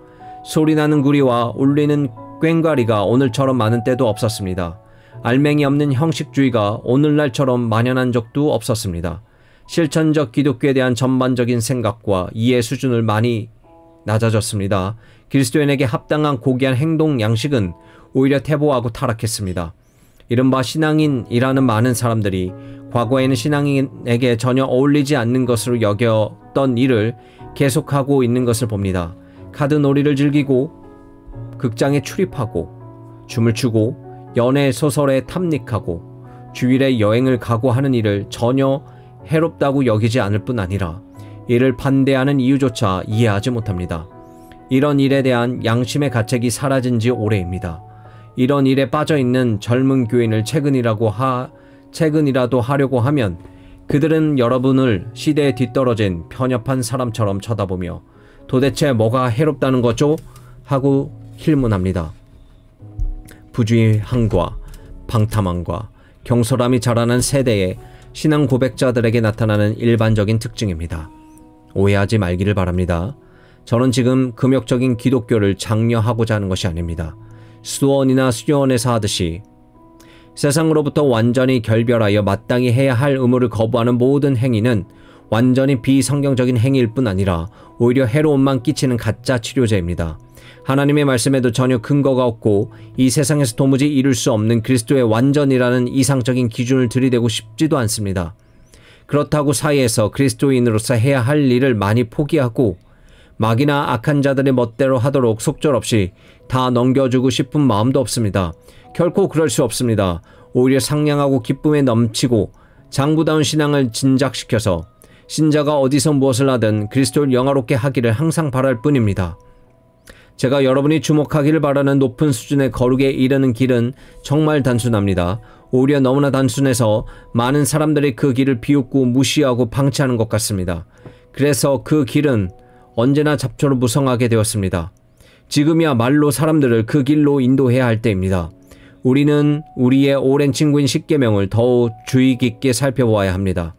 소리나는 구리와 울리는 꽹과리가 오늘처럼 많은 때도 없었습니다. 알맹이 없는 형식주의가 오늘날처럼 만연한 적도 없었습니다. 실천적 기독교에 대한 전반적인 생각과 이해 수준을 많이 낮아졌습니다. 그리스도인에게 합당한 고귀한 행동 양식은 오히려 퇴보하고 타락했습니다. 이른바 신앙인이라는 많은 사람들이 과거에는 신앙인에게 전혀 어울리지 않는 것으로 여겼던 일을 계속하고 있는 것을 봅니다. 카드놀이를 즐기고 극장에 출입하고 춤을 추고 연애 소설에 탐닉하고 주일에 여행을 가고 하는 일을 전혀 해롭다고 여기지 않을 뿐 아니라 이를 반대하는 이유조차 이해하지 못합니다. 이런 일에 대한 양심의 가책이 사라진 지 오래입니다. 이런 일에 빠져있는 젊은 교인을 최근이라도 하려고 하면 그들은 여러분을 시대에 뒤떨어진 편협한 사람처럼 쳐다보며 도대체 뭐가 해롭다는 거죠? 하고 힐문합니다. 부주의함과 방탐함과 경솔함이 자라난 세대의 신앙 고백자들에게 나타나는 일반적인 특징입니다. 오해하지 말기를 바랍니다. 저는 지금 금욕적인 기독교를 장려하고자 하는 것이 아닙니다. 수원이나 수련원에서 하듯이 세상으로부터 완전히 결별하여 마땅히 해야 할 의무를 거부하는 모든 행위는 완전히 비성경적인 행위일 뿐 아니라 오히려 해로움만 끼치는 가짜 치료제입니다. 하나님의 말씀에도 전혀 근거가 없고 이 세상에서 도무지 이룰 수 없는 그리스도의 완전이라는 이상적인 기준을 들이대고 싶지도 않습니다. 그렇다고 사이에서 그리스도인으로서 해야 할 일을 많이 포기하고 마귀나 악한 자들의 멋대로 하도록 속절없이 다 넘겨주고 싶은 마음도 없습니다. 결코 그럴 수 없습니다. 오히려 상냥하고 기쁨에 넘치고 장부다운 신앙을 진작시켜서 신자가 어디서 무엇을 하든 그리스도를 영화롭게 하기를 항상 바랄 뿐입니다. 제가 여러분이 주목하기를 바라는 높은 수준의 거룩에 이르는 길은 정말 단순합니다. 오히려 너무나 단순해서 많은 사람들이 그 길을 비웃고 무시하고 방치하는 것 같습니다. 그래서 그 길은 언제나 잡초로 무성하게 되었습니다. 지금이야말로 사람들을 그 길로 인도해야 할 때입니다. 우리는 우리의 오랜 친구인 십계명을 더욱 주의 깊게 살펴보아야 합니다.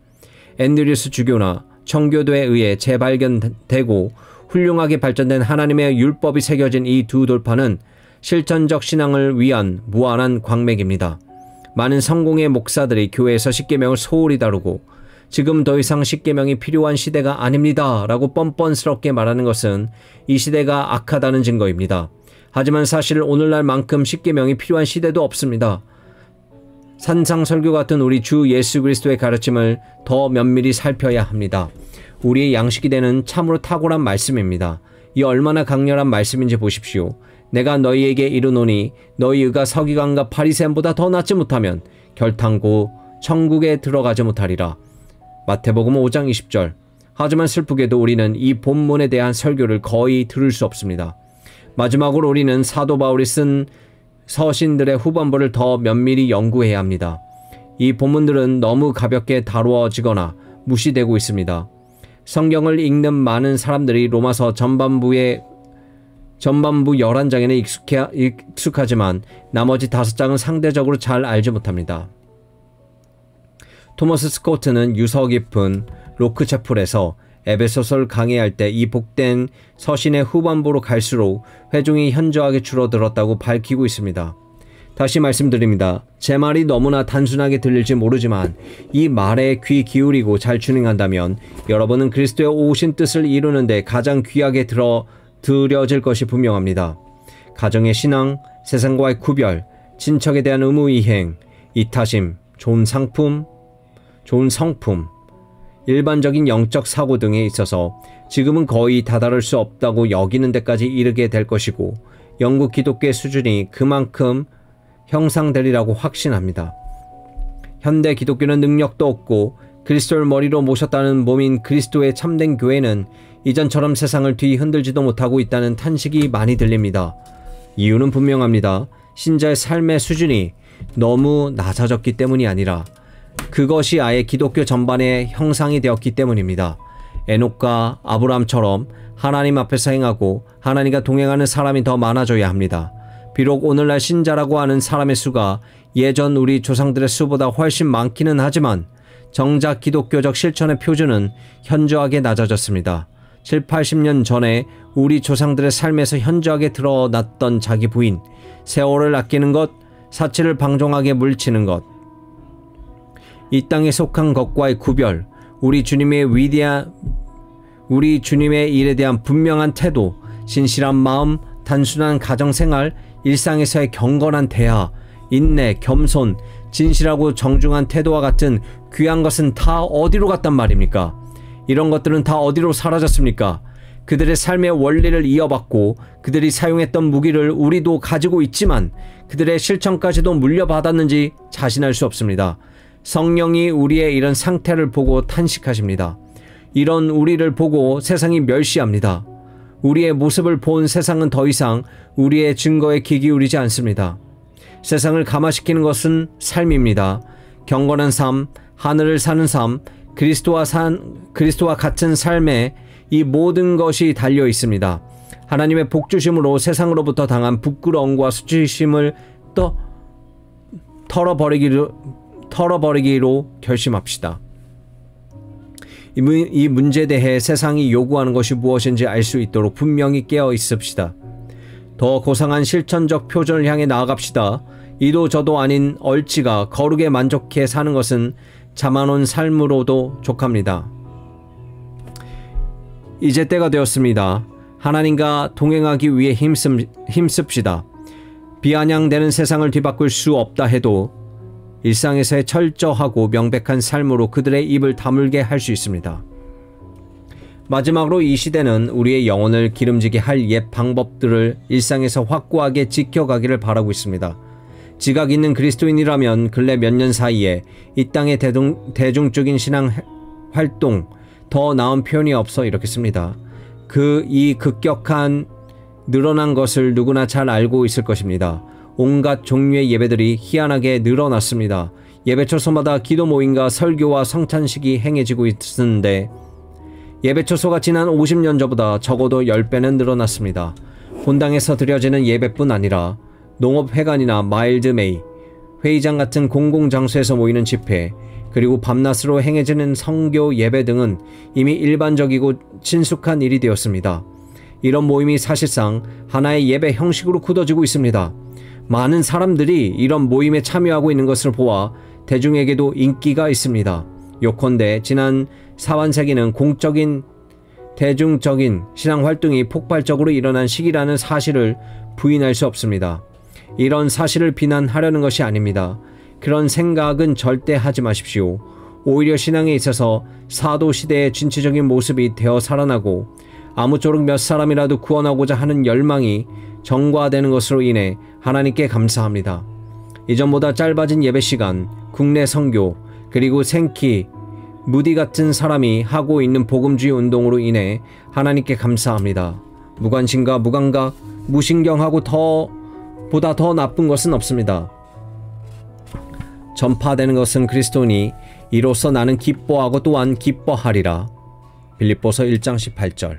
앤드류스 주교나 청교도에 의해 재발견되고 훌륭하게 발전된 하나님의 율법이 새겨진 이 두 돌파는 실천적 신앙을 위한 무한한 광맥입니다. 많은 성공의 목사들이 교회에서 십계명을 소홀히 다루고 지금 더 이상 십계명이 필요한 시대가 아닙니다 라고 뻔뻔스럽게 말하는 것은 이 시대가 악하다는 증거입니다. 하지만 사실 오늘날만큼 십계명이 필요한 시대도 없습니다. 산상설교 같은 우리 주 예수 그리스도의 가르침을 더 면밀히 살펴야 합니다. 우리의 양식이 되는 참으로 탁월한 말씀입니다. 이 얼마나 강렬한 말씀인지 보십시오. 내가 너희에게 이르노니 너희 의가 서기관과 바리새인보다 더 낫지 못하면 결탄고 천국에 들어가지 못하리라. 마태복음 5장 20절. 하지만 슬프게도 우리는 이 본문에 대한 설교를 거의 들을 수 없습니다. 마지막으로 우리는 사도 바울이 쓴 서신들의 후반부를 더 면밀히 연구해야 합니다. 이 본문들은 너무 가볍게 다루어지거나 무시되고 있습니다. 성경을 읽는 많은 사람들이 로마서 전반부 11장에는 익숙하지만 나머지 5장은 상대적으로 잘 알지 못합니다. 토머스 스코트는 유서 깊은 로크채플에서 에베소서를 강의할 때 이 복된 서신의 후반부로 갈수록 회중이 현저하게 줄어들었다고 밝히고 있습니다. 다시 말씀드립니다. 제 말이 너무나 단순하게 들릴지 모르지만 이 말에 귀 기울이고 잘 준행한다면 여러분은 그리스도의 오신 뜻을 이루는 데 가장 귀하게 드려질 것이 분명합니다. 가정의 신앙, 세상과의 구별, 친척에 대한 의무이행, 이타심, 좋은 상품, 좋은 성품, 일반적인 영적 사고 등에 있어서 지금은 거의 다다를 수 없다고 여기는 데까지 이르게 될 것이고 영국 기독교의 수준이 그만큼 형상되리라고 확신합니다. 현대 기독교는 능력도 없고 그리스도를 머리로 모셨다는 몸인 그리스도의 참된 교회는 이전처럼 세상을 뒤흔들지도 못하고 있다는 탄식이 많이 들립니다. 이유는 분명합니다. 신자의 삶의 수준이 너무 낮아졌기 때문이 아니라 그것이 아예 기독교 전반의 형상이 되었기 때문입니다. 에녹과 아브라함처럼 하나님 앞에서 행하고 하나님과 동행하는 사람이 더 많아져야 합니다. 비록 오늘날 신자라고 하는 사람의 수가 예전 우리 조상들의 수보다 훨씬 많기는 하지만 정작 기독교적 실천의 표준은 현저하게 낮아졌습니다. 7, 80년 전에 우리 조상들의 삶에서 현저하게 드러났던 자기 부인, 세월을 아끼는 것, 사치를 방종하게 물리치는 것, 이 땅에 속한 것과의 구별, 우리 주님의 일에 대한 분명한 태도, 신실한 마음, 단순한 가정생활, 일상에서의 경건한 대화, 인내, 겸손, 진실하고 정중한 태도와 같은 귀한 것은 다 어디로 갔단 말입니까? 이런 것들은 다 어디로 사라졌습니까? 그들의 삶의 원리를 이어받고 그들이 사용했던 무기를 우리도 가지고 있지만 그들의 실천까지도 물려받았는지 자신할 수 없습니다. 성령이 우리의 이런 상태를 보고 탄식하십니다. 이런 우리를 보고 세상이 멸시합니다. 우리의 모습을 본 세상은 더 이상 우리의 증거에 귀 기울이지 않습니다. 세상을 감화시키는 것은 삶입니다. 경건한 삶, 하늘을 사는 삶, 그리스도와 같은 삶에 이 모든 것이 달려 있습니다. 하나님의 복주심으로 세상으로부터 당한 부끄러움과 수치심을 털어버리기로 결심합시다. 이 문제에 대해 세상이 요구하는 것이 무엇인지 알 수 있도록 분명히 깨어 있읍시다. 더 고상한 실천적 표준을 향해 나아갑시다. 이도 저도 아닌 얼치가 거룩에 만족해 사는 것은 잠아놓은 삶으로도 족합니다. 이제 때가 되었습니다. 하나님과 동행하기 위해 힘씁시다. 비아냥대는 세상을 뒤바꿀 수 없다 해도 일상에서의 철저하고 명백한 삶으로 그들의 입을 다물게 할 수 있습니다. 마지막으로 이 시대는 우리의 영혼을 기름지게 할 옛 방법들을 일상에서 확고하게 지켜가기를 바라고 있습니다. 지각 있는 그리스도인이라면 근래 몇 년 사이에 이 땅의 대중적인 신앙 활동, 더 나은 표현이 없어 이렇게 씁니다. 이 급격한 늘어난 것을 누구나 잘 알고 있을 것입니다. 온갖 종류의 예배들이 희한하게 늘어났습니다. 예배초소마다 기도 모임과 설교와 성찬식이 행해지고 있는데 예배초소가 지난 50년 전보다 적어도 10배는 늘어났습니다. 본당에서 드려지는 예배뿐 아니라 농업회관이나 마일드메이, 회의장 같은 공공장소에서 모이는 집회, 그리고 밤낮으로 행해지는 성교 예배 등은 이미 일반적이고 친숙한 일이 되었습니다. 이런 모임이 사실상 하나의 예배 형식으로 굳어지고 있습니다. 많은 사람들이 이런 모임에 참여하고 있는 것을 보아 대중에게도 인기가 있습니다. 요컨대 지난 사환세기는 대중적인 신앙활동이 폭발적으로 일어난 시기라는 사실을 부인할 수 없습니다. 이런 사실을 비난하려는 것이 아닙니다. 그런 생각은 절대 하지 마십시오. 오히려 신앙에 있어서 사도시대의 진취적인 모습이 되어 살아나고 아무쪼록 몇 사람이라도 구원하고자 하는 열망이 정과되는 것으로 인해 하나님께 감사합니다. 이전보다 짧아진 예배시간, 국내 선교, 그리고 생키, 무디 같은 사람이 하고 있는 복음주의 운동으로 인해 하나님께 감사합니다. 무관심과 무감각, 무신경하고 보다 더 나쁜 것은 없습니다. 전파되는 것은 그리스도니 이로써 나는 기뻐하고 또한 기뻐하리라. 빌립보서 1장 18절.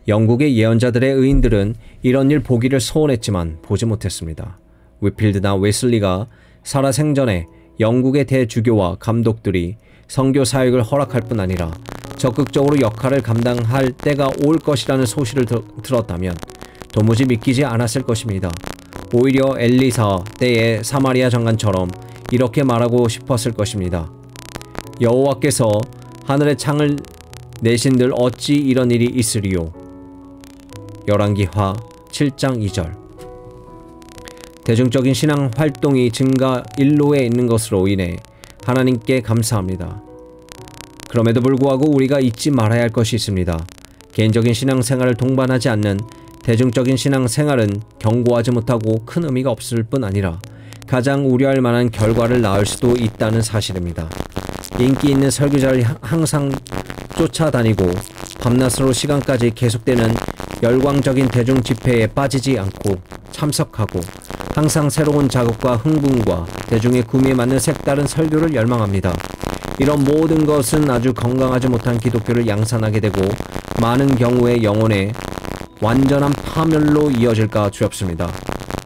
영국의 예언자들의 의인들은 이런 일 보기를 소원했지만 보지 못했습니다. 위필드나 웨슬리가 살아생전에 영국의 대주교와 감독들이 선교 사역을 허락할 뿐 아니라 적극적으로 역할을 감당할 때가 올 것이라는 소식을 들었다면 도무지 믿기지 않았을 것입니다. 오히려 엘리사 때의 사마리아 장관처럼 이렇게 말하고 싶었을 것입니다. 여호와께서 하늘의 창을 내신들 어찌 이런 일이 있으리요. 열왕기하 7장 2절. 대중적인 신앙 활동이 증가 일로에 있는 것으로 인해 하나님께 감사합니다. 그럼에도 불구하고 우리가 잊지 말아야 할 것이 있습니다. 개인적인 신앙생활을 동반하지 않는 대중적인 신앙생활은 경고하지 못하고 큰 의미가 없을 뿐 아니라 가장 우려할 만한 결과를 낳을 수도 있다는 사실입니다. 인기 있는 설교자를 항상 쫓아다니고 밤낮으로 시간까지 계속되는 열광적인 대중 집회에 빠지지 않고 참석하고 항상 새로운 자극과 흥분과 대중의 구미에 맞는 색다른 설교를 열망합니다. 이런 모든 것은 아주 건강하지 못한 기독교를 양산하게 되고 많은 경우에 영혼의 완전한 파멸로 이어질까 두렵습니다.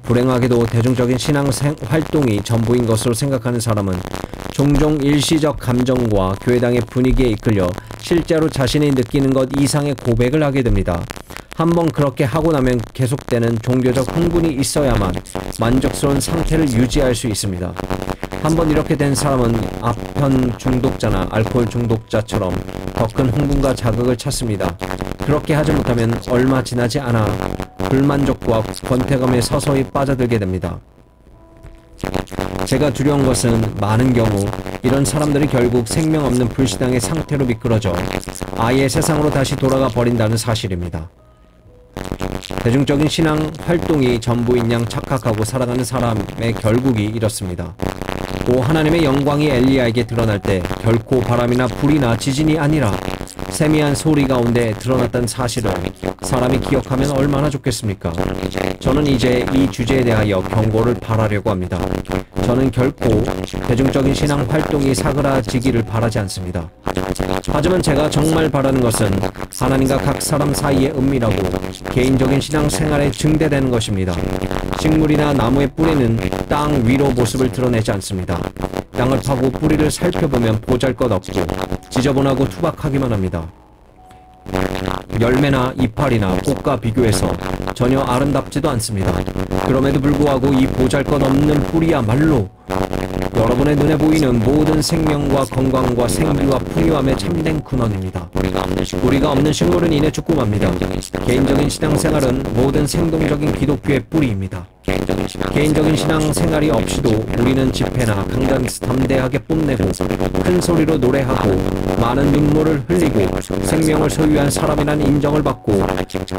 불행하게도 대중적인 신앙 활동이 전부인 것으로 생각하는 사람은 종종 일시적 감정과 교회당의 분위기에 이끌려 실제로 자신이 느끼는 것 이상의 고백을 하게 됩니다. 한번 그렇게 하고 나면 계속되는 종교적 흥분이 있어야만 만족스러운 상태를 유지할 수 있습니다. 한번 이렇게 된 사람은 아편 중독자나 알코올 중독자처럼 더 큰 흥분과 자극을 찾습니다. 그렇게 하지 못하면 얼마 지나지 않아 불만족과 권태감에 서서히 빠져들게 됩니다. 제가 두려운 것은 많은 경우 이런 사람들이 결국 생명 없는 불신앙의 상태로 미끄러져 아예 세상으로 다시 돌아가 버린다는 사실입니다. 대중적인 신앙 활동이 전부인 양 착각하고 살아가는 사람의 결국이 이렇습니다. 또 하나님의 영광이 엘리야에게 드러날 때 결코 바람이나 불이나 지진이 아니라 세미한 소리 가운데 드러났다는 사실을 사람이 기억하면 얼마나 좋겠습니까? 저는 이제 이 주제에 대하여 경고를 바라려고 합니다. 저는 결코 대중적인 신앙 활동이 사그라지기를 바라지 않습니다. 하지만 제가 정말 바라는 것은 하나님과 각 사람 사이의 은밀하고 개인적인 신앙 생활에 증대되는 것입니다. 식물이나 나무의 뿌리는 땅 위로 모습을 드러내지 않습니다. 땅을 파고 뿌리를 살펴보면 보잘것없고 지저분하고 투박하기만 합니다. 열매나 이파리나 꽃과 비교해서 전혀 아름답지도 않습니다. 그럼에도 불구하고 이 보잘것없는 뿌리야말로 여러분의 눈에 보이는 모든 생명과 건강과 생기와 풍요함의 참된 근원입니다. 뿌리가 없는 식물은 이내 죽고 맙니다. 개인적인 신앙생활은 모든 생동적인 기독교의 뿌리입니다. 개인적인 신앙생활이 없이도 우리는 집회나 강단 담대하게 뽐내고 큰 소리로 노래하고 많은 눈물을 흘리고 생명을 소유한 사람이란 인정을 받고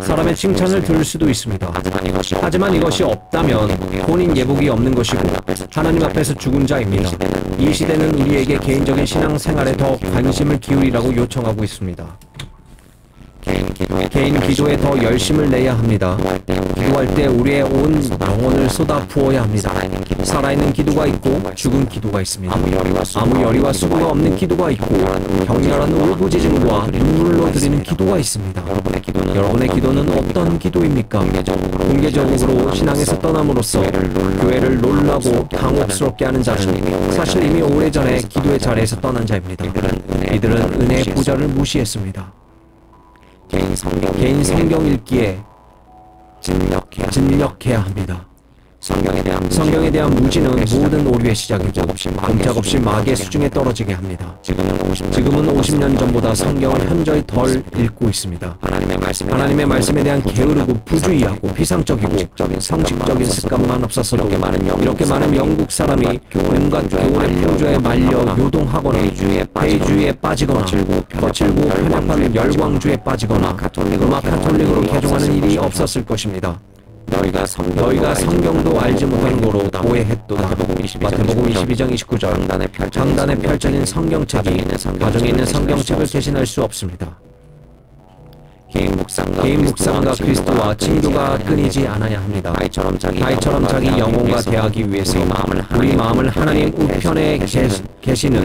사람의 칭찬을 들을 수도 있습니다. 하지만 이것이 없다면 본인 예복이 없는 것이고 하나님 앞에서 죽은 자입니다. 이 시대는 우리에게 개인적인 신앙생활에 더 관심을 기울이라고 요청하고 있습니다. 개인 기도에 더 열심을 내야 합니다. 기도할 때 우리의 온 영혼을 쏟아 부어야 합니다. 살아있는 기도가 있고 죽은 기도가 있습니다. 아무 열의와 수고가 없는 기도가 있고 격렬한 울부짖음과 눈물로 드리는 기도가 있습니다. 여러분의 기도는 어떤 기도입니까? 공개적으로 신앙에서 떠남으로써 교회를 놀라고 당혹스럽게 하는 자는 사실 이미 오래전에 기도의 자리에서 떠난 자입니다. 이들은 은혜의 보좌를 무시했습니다. 개인 성경 읽기에 진력해야 합니다. 성경에 대한 무지는 모든 오류의 시작이고 꼼짝없이 마귀의 수중에 떨어지게 합니다. 지금은 50년 전보다 성경을 현저히 덜 읽고 있습니다. 하나님의 말씀에 대한 게으르고 부주의하고 피상적이고 상식적인 습관만 없었어도 이렇게 많은 영국 사람이 온갖 교훈의 풍조에 말려 요동하거나 회의주의에 빠지거나 거칠고 편협한 열광주의에 빠지거나 음악 가톨릭으로 개종하는 일이 없었을 것입니다. 너희가 성경도 알지 못한 거로 오해했도다. 마태복음 22장 29절. 장단에 펼쳐진 성경책이 가정에 있는 성경책을 대신할 수 없습니다. 개인 묵상과 그리스도와 진도가 끊이지 않아야 합니다. 가이처럼 자기 영혼과 대하기 위해서 우리 마음을 하나님 우편에 계시는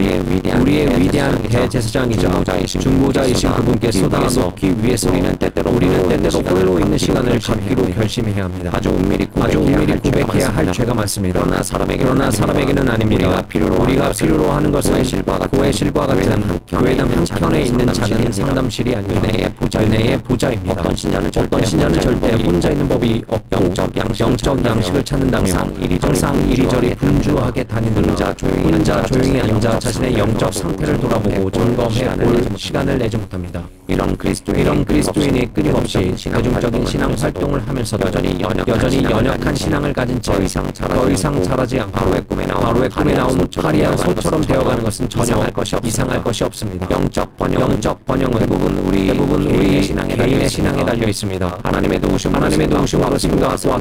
우리의 위대한 대제사장이자 중보자이신 그분께 쏟아놓기 위해서 우리는 때때로 홀로 있는 시간을 갖기로 결심해야 합니다. 아주 은밀히 고백해야 할 죄가 많습니다. 그러나 사람에게는 아닙니다. 우리가 필요로 하는 것은 고의 실과 같은 교회당 한켠에 있는 작은 상담실이 아니라 은혜의 보좌입니다. 어떤 신자는 절대 혼자 있는 법이 없고 영적 양식을 찾는다면 항상 이리저리 분주하게 다니는 혼자 조용히 앉아 자신의 영적 상태를 돌아보고 점검해야 할 시간을 내지 못합니다. 이런 그리스도인이 끊임없이 대중적인 신앙 활동을 하면서도 여전히 연약한 신앙을 가진 채 더 이상 자라지 않고 바로의 꿈에 나온 파리한 소처럼 되어가는 것은 전혀 이상할 것이 없습니다. 영적 번영은 대부분 우리의 신앙에 달려 있습니다. 하나님의 도우심과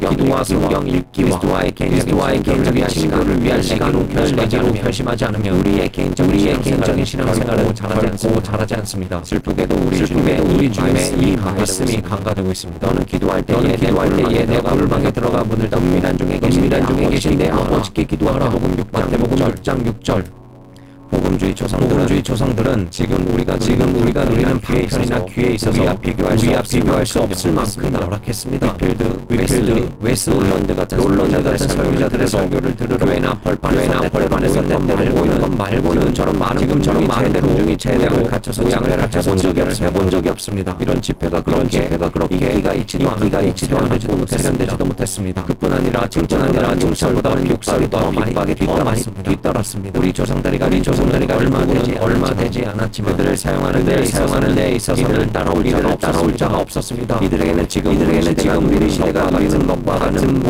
기도와 성경 읽기와 그리스도와의 개인적인 친구를 위한 시간을 내기로 결심하지 않으면 우리의 개인적인 신앙생활은 자라지 않습니다. 슬프게도 우리 주님의 이 말씀이 강가되고 있습니다. 너는 기도할 때에 내 골방에 들어가 문을 닫고 은밀한 중에 계신 내 아버지께 기도하라. 마태복음 6장 6절. 복음주의 조상들은 지금 우리가 누리는 방편이나 귀에 있어서 우리와 비교할 수 없을 만큼 열악했습니다. 위필드, 웨스 롤런드 같은 설교자들의 설교를 들으러 교회나 벌판에서 때때로 말고는 저런 많은 대중이 제대로 갖춰서 양회를 해본 적이 없습니다. 이런 집회가 그렇게 인기가 있지도 않고 세련되지도 못했습니다. 그뿐 아니라 증설보다 욕설이 더 많이 뒤따랐습니다. 우리 조상들이 얼마 되지 않았지만 그들을 사용하는 데 있어서 이들을 따라올 자가 없었습니다. 이들에게는 지금 우리 시대가 같은 것과 같은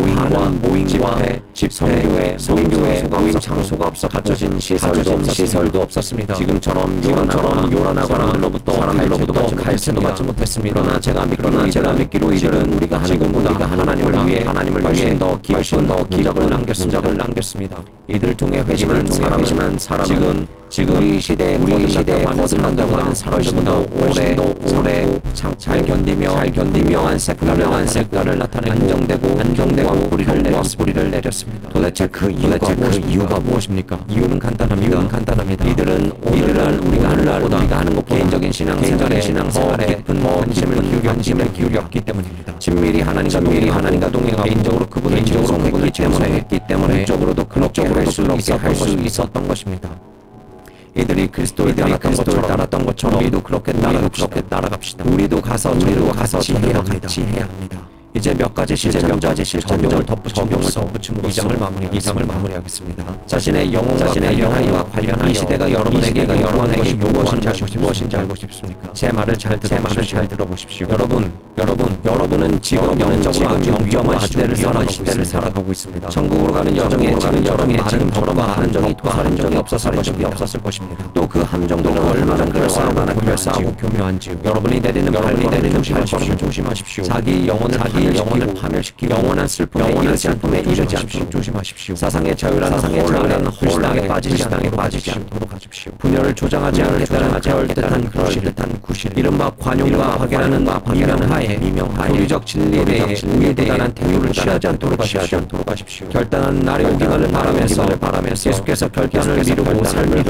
집회, 성교회, 모임 장소가 없어 갖춰진 시설도 없었습니다. 지금처럼 요란하거나 사람들로부터 갈채도 받지 못했습니다. 그러나 제가 믿기로 이들은 우리가 하는 것보다 하나님을 위해 훨씬 더 기적을 남겼습니다. 이들을 통해 회심한 사람은 지금 우리 시대에 거듭난다고 하는 사람들보다 오래 잘 견디며 안색과를 나타내고 안정되고 뿌리를 내렸습니다. 도대체 그 이유가 무엇입니까? 이유는 간단합니다. 이들은 우리가 하는 것보다 개인적인 신앙생활에 깊은 관심을 기울였기 때문입니다. 친밀히 하나님과 동행하고 개인적으로 그분을 했기 때문에 외적으로도 그렇게 할 수 있었던 것입니다. 이들이 그리스도를 따랐던 것처럼 우리도 그렇게 따라갑시다. 우리도 가서 같이 해야 합니다. 이제 몇 가지 실전을 덧붙임으로 2장을 마무리하겠습니다. 자신의 영혼과 관련한 이 시대가 여러분에게 요구하는 것이 무엇인지 알고 싶습니까? 제 말을 잘 들어보십시오. 여러분은 지금 영적으로 위험한 시대를 살아가고 있습니다. 천국으로 가는 여정에 많은 법과 함정이 토사른 적이 없었을 것입니다. 또 그 함정들은 얼마나 그럴싸하고 교묘한지요. 여러분이 내리는 발걸음을 조심하십시오. 자기 영혼을 파멸시키고 영원한 슬픔에 이르지 않도록 조심하십시오. 사상의 자유란 홀당에 빠지지 않도록 하십시오. 분열을 조장하지 않을 그럴듯한 구실 이른바 관용과 파괴라는 하에 교리적 진리에 대해 우유부단한 태도를 취하지 않도록 하십시오. 결단한 날이 오기만을 바라면서 예수께서 결단을 미루고 삶을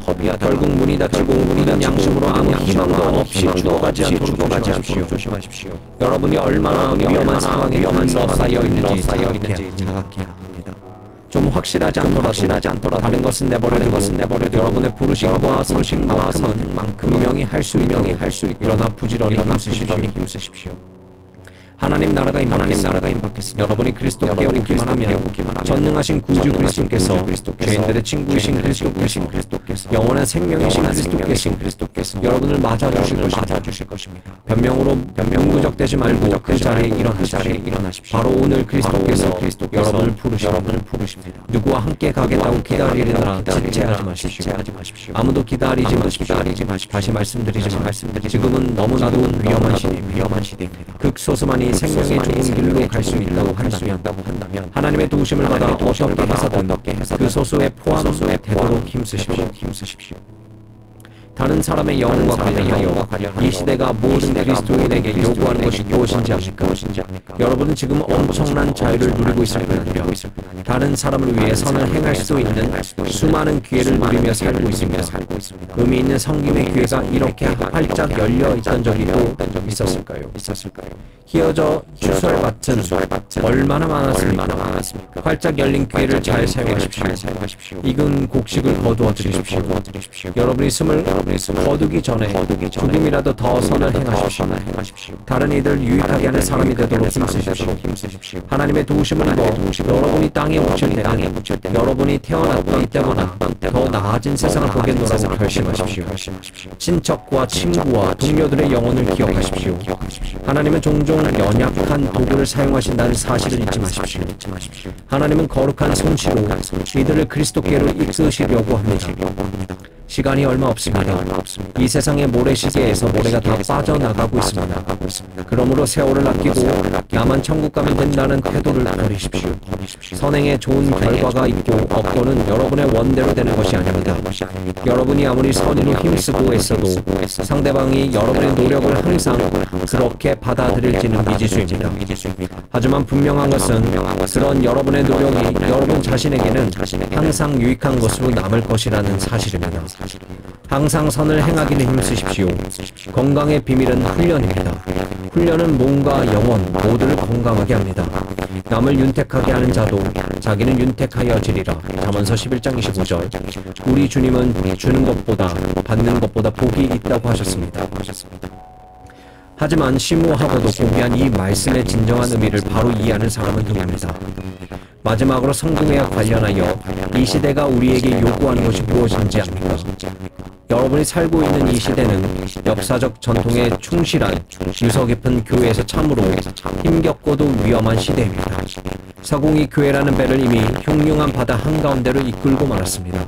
허비하다 결국 문이 닫히고 우리는 양심으로 아무 희망도 없이 죽어가지 않도록 조심하십시오. 여러분이 얼마나 위험한 상황에 쌓여 있는지 자각해야 합니다. 좀 확실하지 않더라도 다른 것은 내버려도 여러분의 부르심과 선택만큼 분명히 할 수 있고 그러나 부지런히 힘쓰십시오. 하나님 나라가 임박했습니다. 여러분이 그리스도께 오기만 하면 전능하신 구주 그리스도께서 죄인들의 친구이신 그리스도께서 영원한 생명이신 그리스도께서 여러분을 맞아주실 것입니다. 변명으로 무적되지 말고 그 자리에 일어나십시오. 바로 오늘 그리스도께서 여러분을 부르십니다. 누구와 함께 가겠다고 기다리느라 지체하지 마십시오. 아무도 기다리지 마십시오. 다시 말씀드리지만 지금은 너무나도 위험한 시대입니다. 극소수만이 생명의 좋은 길로 갈 수 있다고 한다면 하나님의 도우심을 받아 어떻게 해서든 그 소수의 포함 되도록 힘쓰십시오. 다른 사람의 영혼과 관련하여 이 시대가 모든 그리스도인에게 요구하는 것이 무엇인지 압니까? 여러분은 지금 엄청난 자유를 누리고 있을 뿐 아니라 다른 사람을 위해 선을 행할 수 있는 수많은 기회를 누리며 살고 있습니다. 의미 있는 성김의 기회가 이렇게 활짝 열려 있던 적이 또 있었을까요? 휘어져 추수할 밭은 얼마나 많았습니까? 활짝 열린 기회를 잘 사용하십시오. 익은 곡식을 거두어 드리십시오. 여러분이 숨을 거두기 전에 조금이라도 더 선을 행하십시오. 다른 이들 유익하게 하는 사람이 되도록 힘쓰십시오. 하나님의 도우심을 입어 여러분이 땅에 묻힐 때 여러분이 태어났던 때보다 더 나아진 세상을 보겠노라고 결심하십시오. 친척과 친구와 동료들의 영혼을 기억하십시오. 하나님은 종종 연약한 도구를 사용하신다는 사실을 잊지 마십시오. 하나님은 거룩한 솜씨로 이들을 그리스도께로 이끄시려고 합니다. 시간이 얼마 없습니다. 이 세상의 모래시계에서 모래가 다 빠져나가고 있습니다. 그러므로 세월을 아끼고 나만 천국 가면 된다는 태도를 버리십시오. 선행에 좋은 결과가 있고 없고는 여러분의 원대로 되는 것이 아닙니다. 여러분이 아무리 선의로 힘쓰고 애써도 상대방이 여러분의 노력을 항상 그렇게 받아들일지는 미지수입니다. 하지만 분명한 것은 그런 여러분의 노력이 여러분 자신에게는 항상 유익한 것으로 남을 것이라는 사실입니다. 항상 선을 행하기를 힘쓰십시오. 건강의 비밀은 훈련입니다. 훈련은 몸과 영혼 모두를 건강하게 합니다. 남을 윤택하게 하는 자도 자기는 윤택하여지리라. 잠언서 11장 25절. 우리 주님은 주는 것보다 받는 것보다 복이 있다고 하셨습니다. 하지만 심오하고도 고귀한 이 말씀의 진정한 의미를 바로 이해하는 사람은 드뭅니다. 마지막으로 성공에 관련하여 이 시대가 우리에게 요구하는 것이 무엇인지 압니까? 여러분이 살고 있는 이 시대는 역사적 전통에 충실한 유서 깊은 교회에서 참으로 힘겹고도 위험한 시대입니다. 서공이 교회라는 배를 이미 흉흉한 바다 한가운데로 이끌고 말았습니다.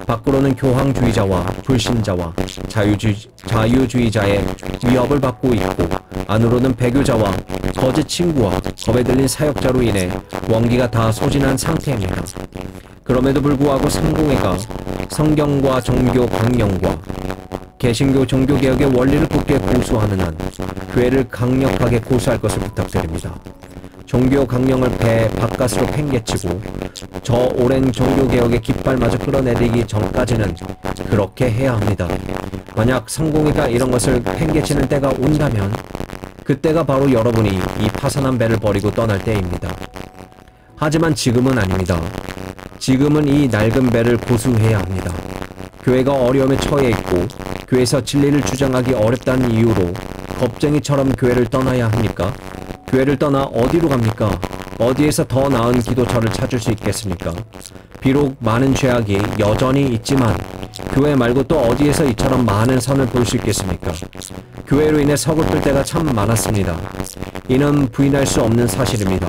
밖으로는 교황주의자와 불신자와 자유주의자의 위협을 받고 있고 안으로는 배교자와 거짓 친구와 겁에 들린 사역자로 인해 원기가 다 소진한 상태입니다. 그럼에도 불구하고 상공회가 성경과 종교 강령과 개신교 종교개혁의 원리를 굳게 고수하는 한 교회를 강력하게 고수할 것을 부탁드립니다. 종교 강령을 배 바깥으로 팽개치고 저 오랜 종교개혁의 깃발마저 끌어내리기 전까지는 그렇게 해야 합니다. 만약 성공회가 이런 것을 팽개치는 때가 온다면 그때가 바로 여러분이 이 파산한 배를 버리고 떠날 때입니다. 하지만 지금은 아닙니다. 지금은 이 낡은 배를 고수해야 합니다. 교회가 어려움에 처해 있고 교회에서 진리를 주장하기 어렵다는 이유로 겁쟁이처럼 교회를 떠나야 합니까? 교회를 떠나 어디로 갑니까? 어디에서 더 나은 기도처를 찾을 수 있겠습니까? 비록 많은 죄악이 여전히 있지만 교회 말고 또 어디에서 이처럼 많은 선을 볼 수 있겠습니까? 교회로 인해 서글플 때가 참 많았습니다. 이는 부인할 수 없는 사실입니다.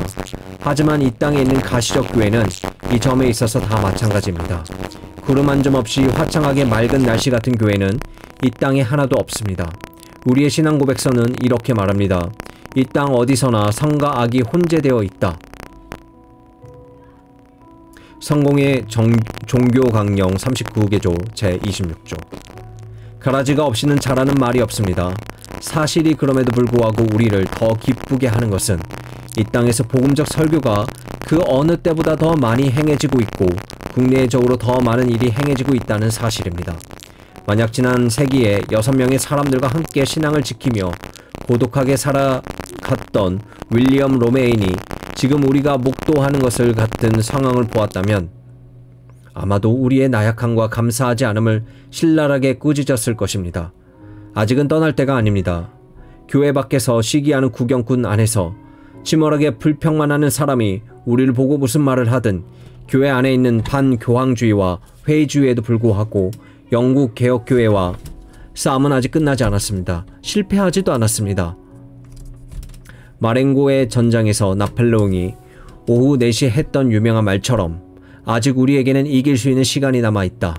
하지만 이 땅에 있는 가시적 교회는 이 점에 있어서 다 마찬가지입니다. 구름 한 점 없이 화창하게 맑은 날씨 같은 교회는 이 땅에 하나도 없습니다. 우리의 신앙 고백서는 이렇게 말합니다. 이 땅 어디서나 성과 악이 혼재되어 있다. 성공의 종교강령 39개조 제26조. 가라지가 없이는 자라는 말이 없습니다. 사실이 그럼에도 불구하고 우리를 더 기쁘게 하는 것은 이 땅에서 복음적 설교가 그 어느 때보다 더 많이 행해지고 있고 국내적으로 더 많은 일이 행해지고 있다는 사실입니다. 만약 지난 세기에 6명의 사람들과 함께 신앙을 지키며 고독하게 살아갔던 윌리엄 로메인이 지금 우리가 목도하는 것을 같은 상황을 보았다면 아마도 우리의 나약함과 감사하지 않음을 신랄하게 꾸짖었을 것입니다. 아직은 떠날 때가 아닙니다. 교회 밖에서 시기하는 구경꾼 안에서 침울하게 불평만 하는 사람이 우리를 보고 무슨 말을 하든 교회 안에 있는 반교황주의와 회의주의에도 불구하고 영국 개혁교회와 싸움은 아직 끝나지 않았습니다. 실패하지도 않았습니다. 마렌고의 전장에서 나폴레옹이 오후 4시에 했던 유명한 말처럼 아직 우리에게는 이길 수 있는 시간이 남아있다.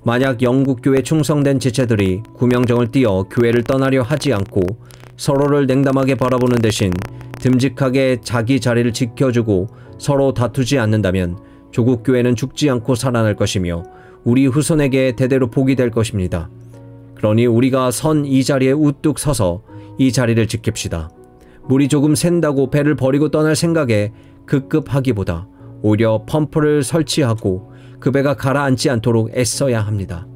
만약 영국교회 충성된 지체들이 구명정을 띄어 교회를 떠나려 하지 않고 서로를 냉담하게 바라보는 대신 듬직하게 자기 자리를 지켜주고 서로 다투지 않는다면 조국 교회는 죽지 않고 살아날 것이며 우리 후손에게 대대로 복이 될 것입니다. 그러니 우리가 선 이 자리에 우뚝 서서 이 자리를 지킵시다. 물이 조금 샌다고 배를 버리고 떠날 생각에 급급하기보다 오히려 펌프를 설치하고 그 배가 가라앉지 않도록 애써야 합니다.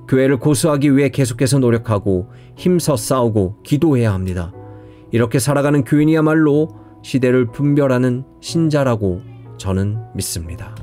교회를 고수하기 위해 계속해서 노력하고 힘써 싸우고 기도해야 합니다. 이렇게 살아가는 교인이야말로 시대를 분별하는 신자라고 저는 믿습니다.